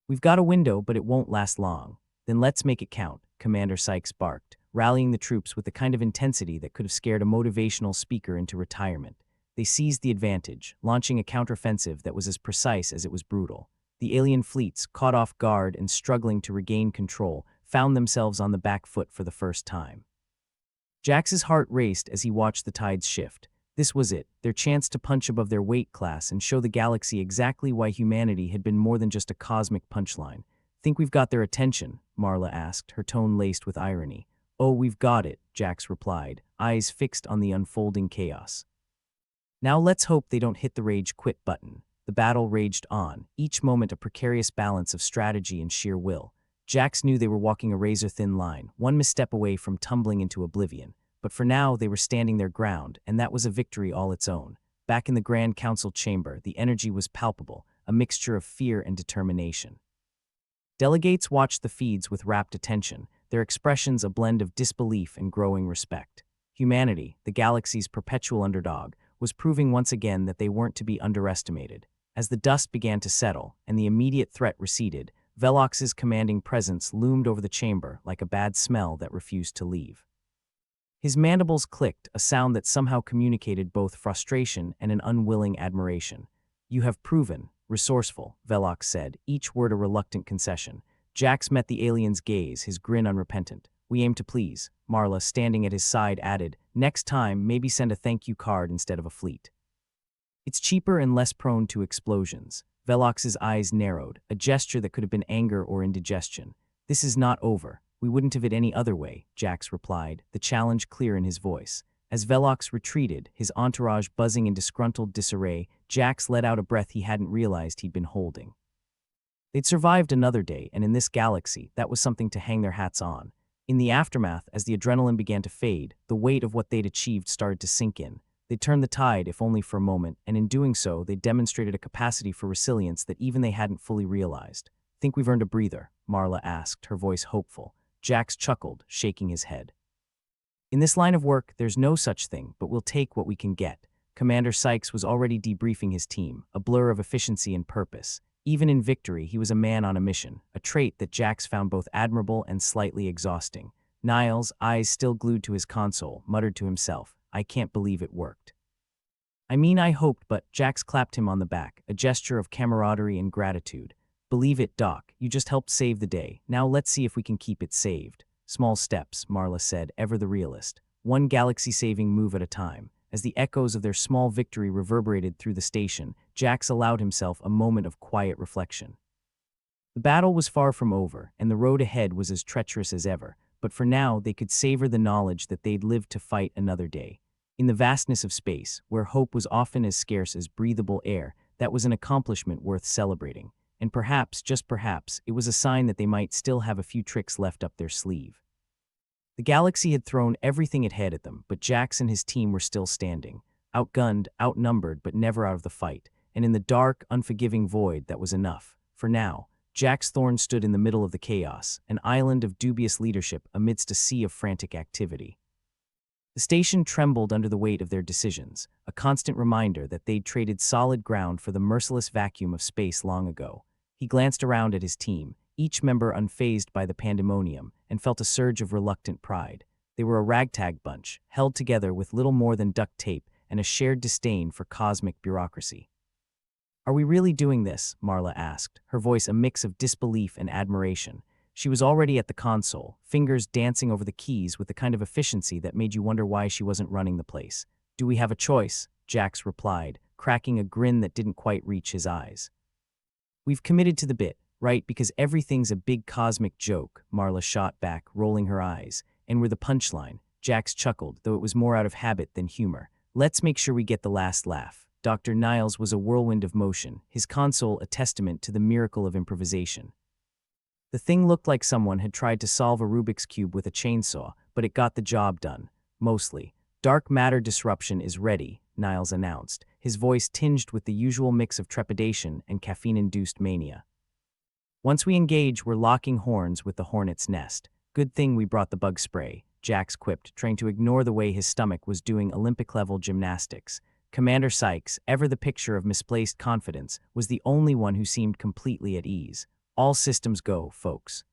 S1: We've got a window, but it won't last long. Then let's make it count, Commander Sykes barked, rallying the troops with the kind of intensity that could have scared a motivational speaker into retirement. They seized the advantage, launching a counteroffensive that was as precise as it was brutal. The alien fleets, caught off guard and struggling to regain control, found themselves on the back foot for the first time. Jax's heart raced as he watched the tides shift. This was it, their chance to punch above their weight class and show the galaxy exactly why humanity had been more than just a cosmic punchline. Think we've got their attention? Marla asked, her tone laced with irony. Oh, we've got it, Jax replied, eyes fixed on the unfolding chaos. Now let's hope they don't hit the rage quit button. The battle raged on, each moment a precarious balance of strategy and sheer will. Jax knew they were walking a razor-thin line, one misstep away from tumbling into oblivion. But for now, they were standing their ground, and that was a victory all its own. Back in the Grand Council chamber, the energy was palpable, a mixture of fear and determination. Delegates watched the feeds with rapt attention, their expressions a blend of disbelief and growing respect. Humanity, the galaxy's perpetual underdog, was proving once again that they weren't to be underestimated. As the dust began to settle and the immediate threat receded, Velox's commanding presence loomed over the chamber like a bad smell that refused to leave. His mandibles clicked, a sound that somehow communicated both frustration and an unwilling admiration. You have proven resourceful, Velox said, each word a reluctant concession. Jax met the alien's gaze, his grin unrepentant. We aim to please, Marla, standing at his side, added. Next time, maybe send a thank you card instead of a fleet. It's cheaper and less prone to explosions. Velox's eyes narrowed, a gesture that could have been anger or indigestion. This is not over. We wouldn't have it any other way, Jax replied, the challenge clear in his voice. As Velox retreated, his entourage buzzing in disgruntled disarray, Jax let out a breath he hadn't realized he'd been holding. They'd survived another day, and in this galaxy, that was something to hang their hats on. In the aftermath, as the adrenaline began to fade, the weight of what they'd achieved started to sink in. They'd turned the tide, if only for a moment, and in doing so, they demonstrated a capacity for resilience that even they hadn't fully realized. Think we've earned a breather? Marla asked, her voice hopeful. Jax chuckled, shaking his head. In this line of work, there's no such thing, but we'll take what we can get. Commander Sykes was already debriefing his team, a blur of efficiency and purpose. Even in victory, he was a man on a mission, a trait that Jax found both admirable and slightly exhausting. Niles, eyes still glued to his console, muttered to himself, I can't believe it worked. I mean, I hoped, but Jax clapped him on the back, a gesture of camaraderie and gratitude. Believe it, Doc, you just helped save the day. Now let's see if we can keep it saved. Small steps, Marla said, ever the realist. One galaxy-saving move at a time. As the echoes of their small victory reverberated through the station, Jax allowed himself a moment of quiet reflection. The battle was far from over, and the road ahead was as treacherous as ever, but for now they could savor the knowledge that they'd lived to fight another day. In the vastness of space, where hope was often as scarce as breathable air, that was an accomplishment worth celebrating. And perhaps, just perhaps, it was a sign that they might still have a few tricks left up their sleeve. The galaxy had thrown everything it had at them, but Jax and his team were still standing, outgunned, outnumbered, but never out of the fight, and in the dark, unforgiving void that was enough. For now, Jax Thorne stood in the middle of the chaos, an island of dubious leadership amidst a sea of frantic activity. The station trembled under the weight of their decisions, a constant reminder that they'd traded solid ground for the merciless vacuum of space long ago. He glanced around at his team, each member unfazed by the pandemonium, and felt a surge of reluctant pride. They were a ragtag bunch, held together with little more than duct tape and a shared disdain for cosmic bureaucracy. "Are we really doing this?" Marla asked, her voice a mix of disbelief and admiration. She was already at the console, fingers dancing over the keys with the kind of efficiency that made you wonder why she wasn't running the place. "Do we have a choice?" Jax replied, cracking a grin that didn't quite reach his eyes. "We've committed to the bit, right? Because everything's a big cosmic joke," Marla shot back, rolling her eyes. "And we're the punchline." Jax chuckled, though it was more out of habit than humor. "Let's make sure we get the last laugh." Dr. Niles was a whirlwind of motion, his console a testament to the miracle of improvisation. The thing looked like someone had tried to solve a Rubik's Cube with a chainsaw, but it got the job done. Mostly. "Dark matter disruption is ready," Niles announced, his voice tinged with the usual mix of trepidation and caffeine-induced mania. "Once we engage, we're locking horns with the hornet's nest. Good thing we brought the bug spray," Jax quipped, trying to ignore the way his stomach was doing Olympic-level gymnastics. Commander Sykes, ever the picture of misplaced confidence, was the only one who seemed completely at ease. "All systems go, folks.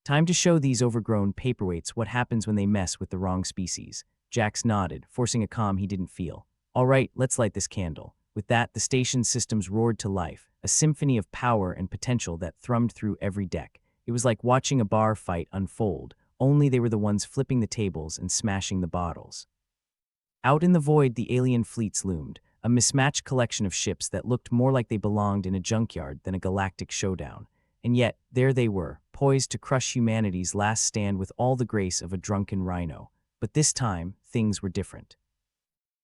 S1: Time to show these overgrown paperweights what happens when they mess with the wrong species." Jax nodded, forcing a calm he didn't feel. "All right, let's light this candle." With that, the station's systems roared to life, a symphony of power and potential that thrummed through every deck. It was like watching a bar fight unfold, only they were the ones flipping the tables and smashing the bottles. Out in the void, the alien fleets loomed, a mismatched collection of ships that looked more like they belonged in a junkyard than a galactic showdown. And yet, there they were, poised to crush humanity's last stand with all the grace of a drunken rhino. But this time, things were different.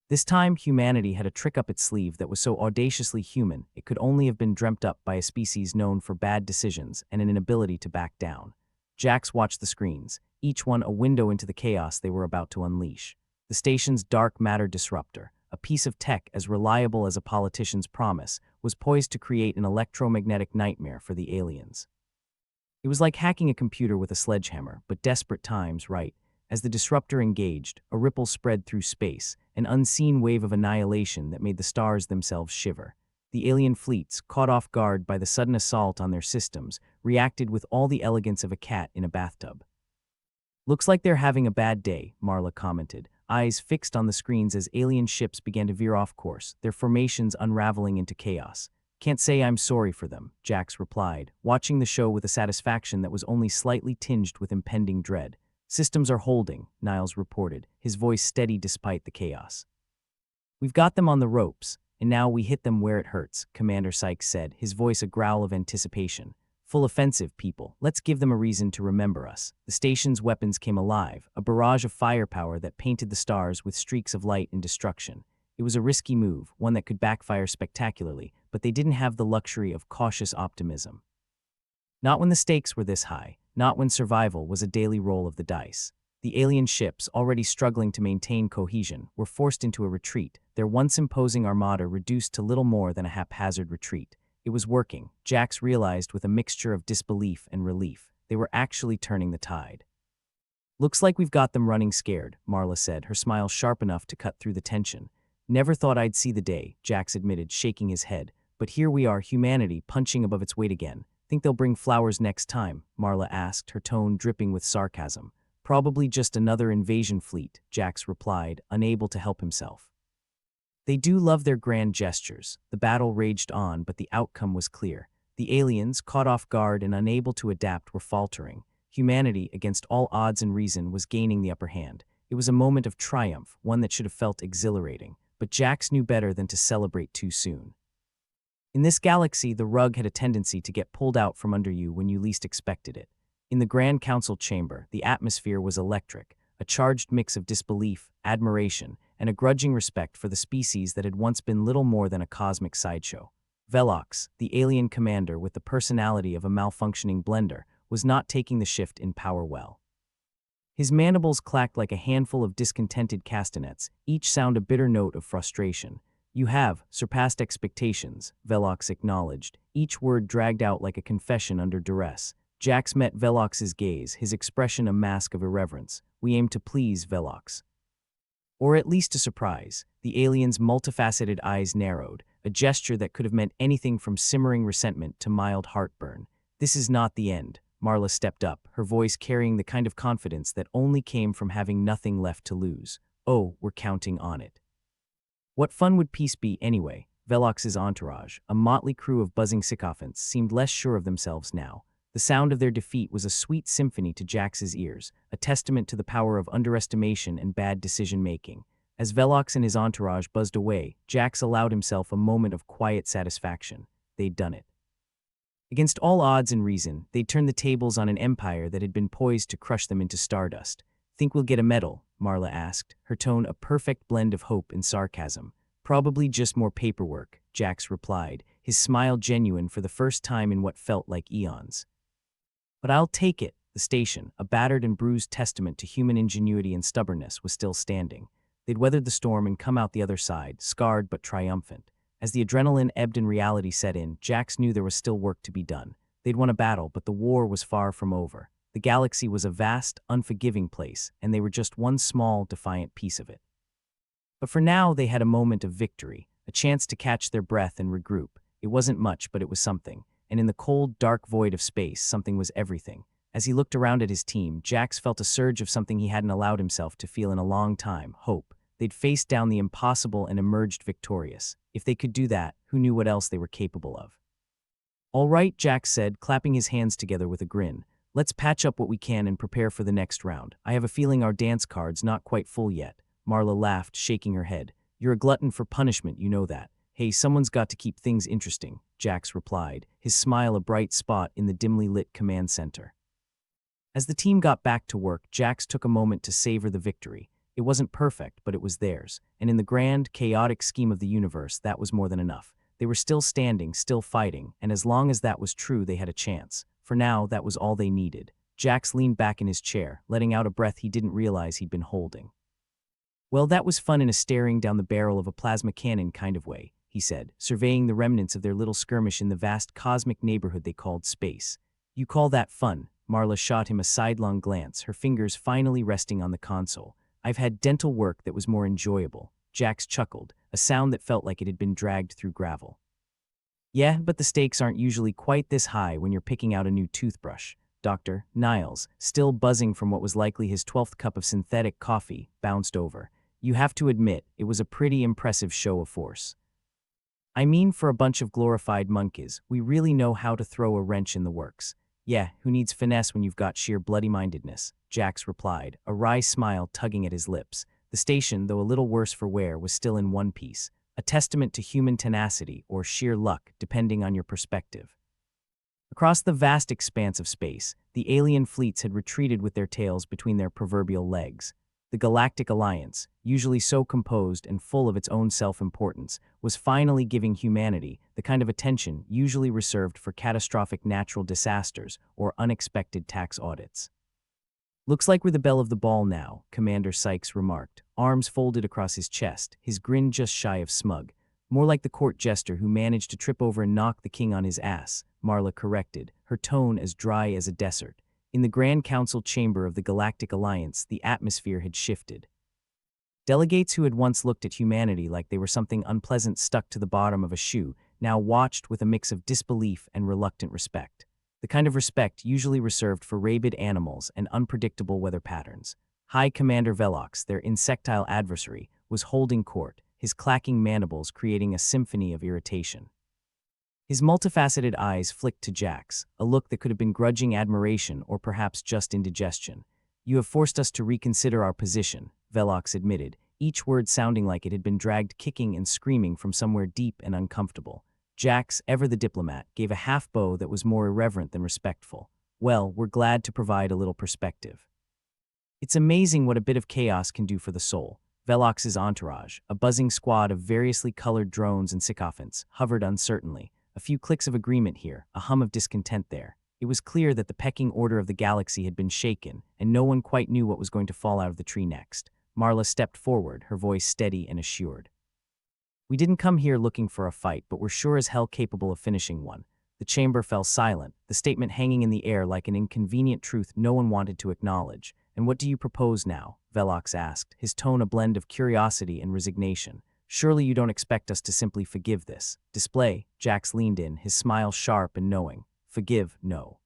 S1: This time, humanity had a trick up its sleeve that was so audaciously human it could only have been dreamt up by a species known for bad decisions and an inability to back down. Jax watched the screens, each one a window into the chaos they were about to unleash. The station's dark matter disruptor, a piece of tech as reliable as a politician's promise, was poised to create an electromagnetic nightmare for the aliens. It was like hacking a computer with a sledgehammer, but desperate times, right? As the disruptor engaged, a ripple spread through space, an unseen wave of annihilation that made the stars themselves shiver. The alien fleets, caught off guard by the sudden assault on their systems, reacted with all the elegance of a cat in a bathtub. "Looks like they're having a bad day," Marla commented, eyes fixed on the screens as alien ships began to veer off course, their formations unraveling into chaos. "Can't say I'm sorry for them," Jax replied, watching the show with a satisfaction that was only slightly tinged with impending dread. "Systems are holding," Niles reported, his voice steady despite the chaos. "We've got them on the ropes, and now we hit them where it hurts," Commander Sykes said, his voice a growl of anticipation. "Full offensive, people. Let's give them a reason to remember us." The station's weapons came alive, a barrage of firepower that painted the stars with streaks of light and destruction. It was a risky move, one that could backfire spectacularly, but they didn't have the luxury of cautious optimism. Not when the stakes were this high, not when survival was a daily roll of the dice. The alien ships, already struggling to maintain cohesion, were forced into a retreat, their once imposing armada reduced to little more than a haphazard retreat. It was working, Jax realized with a mixture of disbelief and relief. They were actually turning the tide. "Looks like we've got them running scared," Marla said, her smile sharp enough to cut through the tension. "Never thought I'd see the day," Jax admitted, shaking his head. "But here we are, humanity punching above its weight again." "Think they'll bring flowers next time?" Marla asked, her tone dripping with sarcasm. "Probably just another invasion fleet," Jax replied, unable to help himself. "They do love their grand gestures." The battle raged on, but the outcome was clear. The aliens, caught off guard and unable to adapt, were faltering. Humanity, against all odds and reason, was gaining the upper hand. It was a moment of triumph, one that should have felt exhilarating, but Jax knew better than to celebrate too soon. In this galaxy, the rug had a tendency to get pulled out from under you when you least expected it. In the Grand Council chamber, the atmosphere was electric, a charged mix of disbelief, admiration, and a grudging respect for the species that had once been little more than a cosmic sideshow. Velox, the alien commander with the personality of a malfunctioning blender, was not taking the shift in power well. His mandibles clacked like a handful of discontented castanets, each sound a bitter note of frustration. "You have surpassed expectations," Velox acknowledged, each word dragged out like a confession under duress. Jax met Velox's gaze, his expression a mask of irreverence. "We aim to please, Velox." Or at least a surprise. The alien's multifaceted eyes narrowed, a gesture that could have meant anything from simmering resentment to mild heartburn. This is not the end. Marla stepped up, her voice carrying the kind of confidence that only came from having nothing left to lose. Oh, we're counting on it. What fun would peace be, anyway? Velox's entourage, a motley crew of buzzing sycophants, seemed less sure of themselves now. The sound of their defeat was a sweet symphony to Jax's ears, a testament to the power of underestimation and bad decision-making. As Velox and his entourage buzzed away, Jax allowed himself a moment of quiet satisfaction. They'd done it. Against all odds and reason, they'd turned the tables on an empire that had been poised to crush them into stardust. "Think we'll get a medal?" Marla asked, her tone a perfect blend of hope and sarcasm. "Probably just more paperwork," Jax replied, his smile genuine for the first time in what felt like eons. "But I'll take it." The station, a battered and bruised testament to human ingenuity and stubbornness, was still standing. They'd weathered the storm and come out the other side, scarred but triumphant. As the adrenaline ebbed and reality set in, Jax knew there was still work to be done. They'd won a battle, but the war was far from over. The galaxy was a vast, unforgiving place, and they were just one small, defiant piece of it. But for now, they had a moment of victory, a chance to catch their breath and regroup. It wasn't much, but it was something. And in the cold, dark void of space, something was everything. As he looked around at his team, Jax felt a surge of something he hadn't allowed himself to feel in a long time: hope. They'd faced down the impossible and emerged victorious. If they could do that, who knew what else they were capable of? "All right," Jax said, clapping his hands together with a grin. "Let's patch up what we can and prepare for the next round. I have a feeling our dance card's not quite full yet." Marla laughed, shaking her head. "You're a glutton for punishment, you know that." "Hey, someone's got to keep things interesting," Jax replied, his smile a bright spot in the dimly lit command center. As the team got back to work, Jax took a moment to savor the victory. It wasn't perfect, but it was theirs, and in the grand, chaotic scheme of the universe, that was more than enough. They were still standing, still fighting, and as long as that was true, they had a chance. For now, that was all they needed. Jax leaned back in his chair, letting out a breath he didn't realize he'd been holding. "Well, that was fun in a staring down the barrel of a plasma cannon kind of way," he said, surveying the remnants of their little skirmish in the vast cosmic neighborhood they called space. "You call that fun?" Marla shot him a sidelong glance, her fingers finally resting on the console. "I've had dental work that was more enjoyable." Jax chuckled, a sound that felt like it had been dragged through gravel. "Yeah, but the stakes aren't usually quite this high when you're picking out a new toothbrush." Dr. Niles, still buzzing from what was likely his 12th cup of synthetic coffee, bounced over. "You have to admit, it was a pretty impressive show of force." "I mean, for a bunch of glorified monkeys, we really know how to throw a wrench in the works." "Yeah, who needs finesse when you've got sheer bloody-mindedness?" Jax replied, a wry smile tugging at his lips. The station, though a little worse for wear, was still in one piece, a testament to human tenacity or sheer luck, depending on your perspective. Across the vast expanse of space, the alien fleets had retreated with their tails between their proverbial legs. The Galactic Alliance, usually so composed and full of its own self-importance, was finally giving humanity the kind of attention usually reserved for catastrophic natural disasters or unexpected tax audits. "Looks like we're the belle of the ball now," Commander Sykes remarked, arms folded across his chest, his grin just shy of smug. "More like the court jester who managed to trip over and knock the king on his ass," Marla corrected, her tone as dry as a desert. In the Grand Council chamber of the Galactic Alliance, the atmosphere had shifted. Delegates who had once looked at humanity like they were something unpleasant stuck to the bottom of a shoe now watched with a mix of disbelief and reluctant respect. The kind of respect usually reserved for rabid animals and unpredictable weather patterns. High Commander Velox, their insectile adversary, was holding court, his clacking mandibles creating a symphony of irritation. His multifaceted eyes flicked to Jax, a look that could have been grudging admiration or perhaps just indigestion. "You have forced us to reconsider our position," Velox admitted, each word sounding like it had been dragged kicking and screaming from somewhere deep and uncomfortable. Jax, ever the diplomat, gave a half-bow that was more irreverent than respectful. "Well, we're glad to provide a little perspective. It's amazing what a bit of chaos can do for the soul." Velox's entourage, a buzzing squad of variously colored drones and sycophants, hovered uncertainly. A few clicks of agreement here, a hum of discontent there. It was clear that the pecking order of the galaxy had been shaken, and no one quite knew what was going to fall out of the tree next. Marla stepped forward, her voice steady and assured. "We didn't come here looking for a fight, but we're sure as hell capable of finishing one." The chamber fell silent, the statement hanging in the air like an inconvenient truth no one wanted to acknowledge. "And what do you propose now?" Velox asked, his tone a blend of curiosity and resignation. "Surely you don't expect us to simply forgive this." "Display," Jax leaned in, his smile sharp and knowing. "Forgive, no.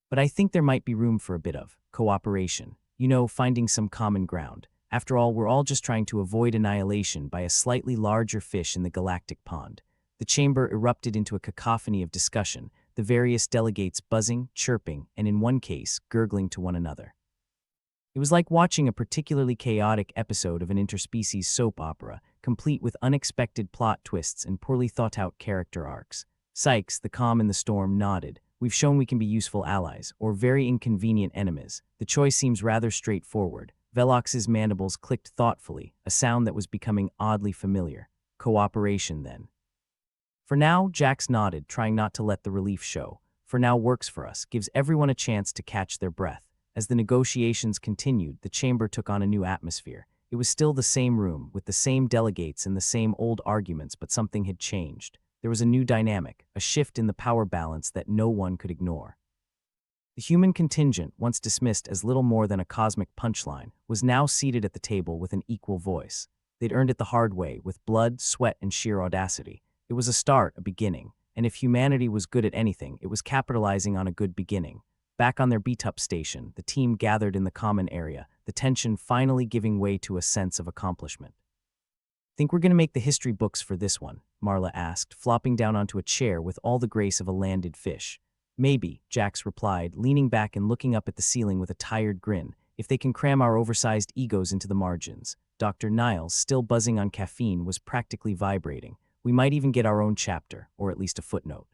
S1: But I think there might be room for a bit of cooperation. You know, finding some common ground. After all, we're all just trying to avoid annihilation by a slightly larger fish in the galactic pond." The chamber erupted into a cacophony of discussion, the various delegates buzzing, chirping, and in one case, gurgling to one another. It was like watching a particularly chaotic episode of an interspecies soap opera, complete with unexpected plot twists and poorly thought-out character arcs. Sykes, the calm in the storm, nodded. "We've shown we can be useful allies, or very inconvenient enemies. The choice seems rather straightforward." Velox's mandibles clicked thoughtfully, a sound that was becoming oddly familiar. "Cooperation, then." "For now," Jax nodded, trying not to let the relief show. "For now works for us, gives everyone a chance to catch their breath." As the negotiations continued, the chamber took on a new atmosphere. It was still the same room, with the same delegates and the same old arguments, but something had changed. There was a new dynamic, a shift in the power balance that no one could ignore. The human contingent, once dismissed as little more than a cosmic punchline, was now seated at the table with an equal voice. They'd earned it the hard way, with blood, sweat, and sheer audacity. It was a start, a beginning, and if humanity was good at anything, it was capitalizing on a good beginning. Back on their beat-up station, the team gathered in the common area, the tension finally giving way to a sense of accomplishment. "Think we're going to make the history books for this one?" Marla asked, flopping down onto a chair with all the grace of a landed fish. "Maybe," Jax replied, leaning back and looking up at the ceiling with a tired grin, "if they can cram our oversized egos into the margins." Dr. Niles, still buzzing on caffeine, was practically vibrating. "We might even get our own chapter, or at least a footnote."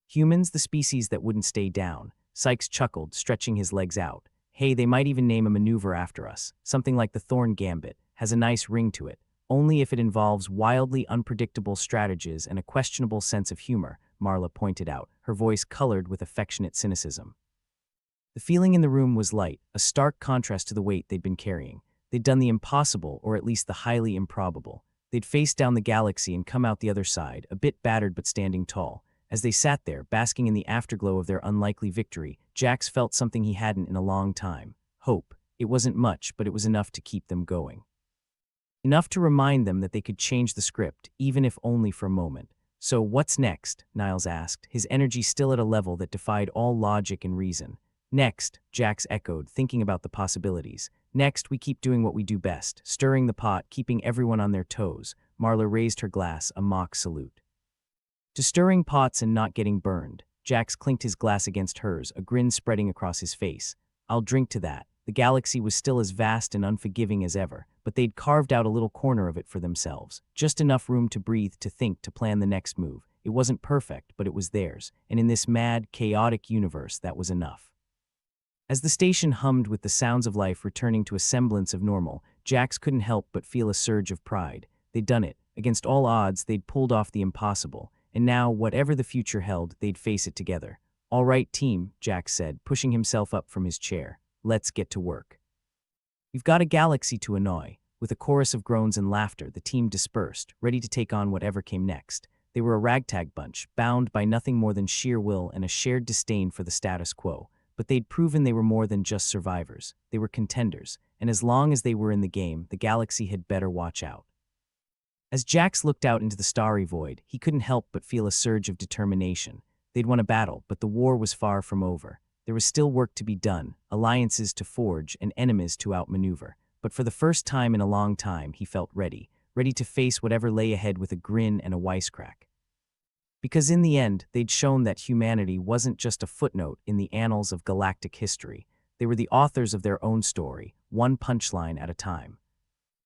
S1: "Humans, the species that wouldn't stay down." Sykes chuckled, stretching his legs out. "Hey, they might even name a maneuver after us. Something like the Thorn Gambit. Has a nice ring to it. Only if it involves wildly unpredictable strategies and a questionable sense of humor," Marla pointed out, her voice colored with affectionate cynicism. The feeling in the room was light, a stark contrast to the weight they'd been carrying. They'd done the impossible, or at least the highly improbable. They'd faced down the galaxy and come out the other side, a bit battered but standing tall. As they sat there, basking in the afterglow of their unlikely victory, Jax felt something he hadn't in a long time. Hope. It wasn't much, but it was enough to keep them going. Enough to remind them that they could change the script, even if only for a moment. "So what's next?" Niles asked, his energy still at a level that defied all logic and reason. "Next," Jax echoed, thinking about the possibilities. "Next, we keep doing what we do best, stirring the pot, keeping everyone on their toes." Marla raised her glass, a mock salute. "To stirring pots and not getting burned." Jax clinked his glass against hers, a grin spreading across his face. "I'll drink to that." The galaxy was still as vast and unforgiving as ever, but they'd carved out a little corner of it for themselves. Just enough room to breathe, to think, to plan the next move. It wasn't perfect, but it was theirs, and in this mad, chaotic universe, that was enough. As the station hummed with the sounds of life returning to a semblance of normal, Jax couldn't help but feel a surge of pride. They'd done it. Against all odds, they'd pulled off the impossible. And now, whatever the future held, they'd face it together. "All right, team," Jax said, pushing himself up from his chair. "Let's get to work. We've got a galaxy to annoy." With a chorus of groans and laughter, the team dispersed, ready to take on whatever came next. They were a ragtag bunch, bound by nothing more than sheer will and a shared disdain for the status quo. But they'd proven they were more than just survivors. They were contenders, and as long as they were in the game, the galaxy had better watch out. As Jax looked out into the starry void, he couldn't help but feel a surge of determination. They'd won a battle, but the war was far from over. There was still work to be done, alliances to forge, and enemies to outmaneuver. But for the first time in a long time, he felt ready to face whatever lay ahead with a grin and a wisecrack. Because in the end, they'd shown that humanity wasn't just a footnote in the annals of galactic history. They were the authors of their own story, one punchline at a time.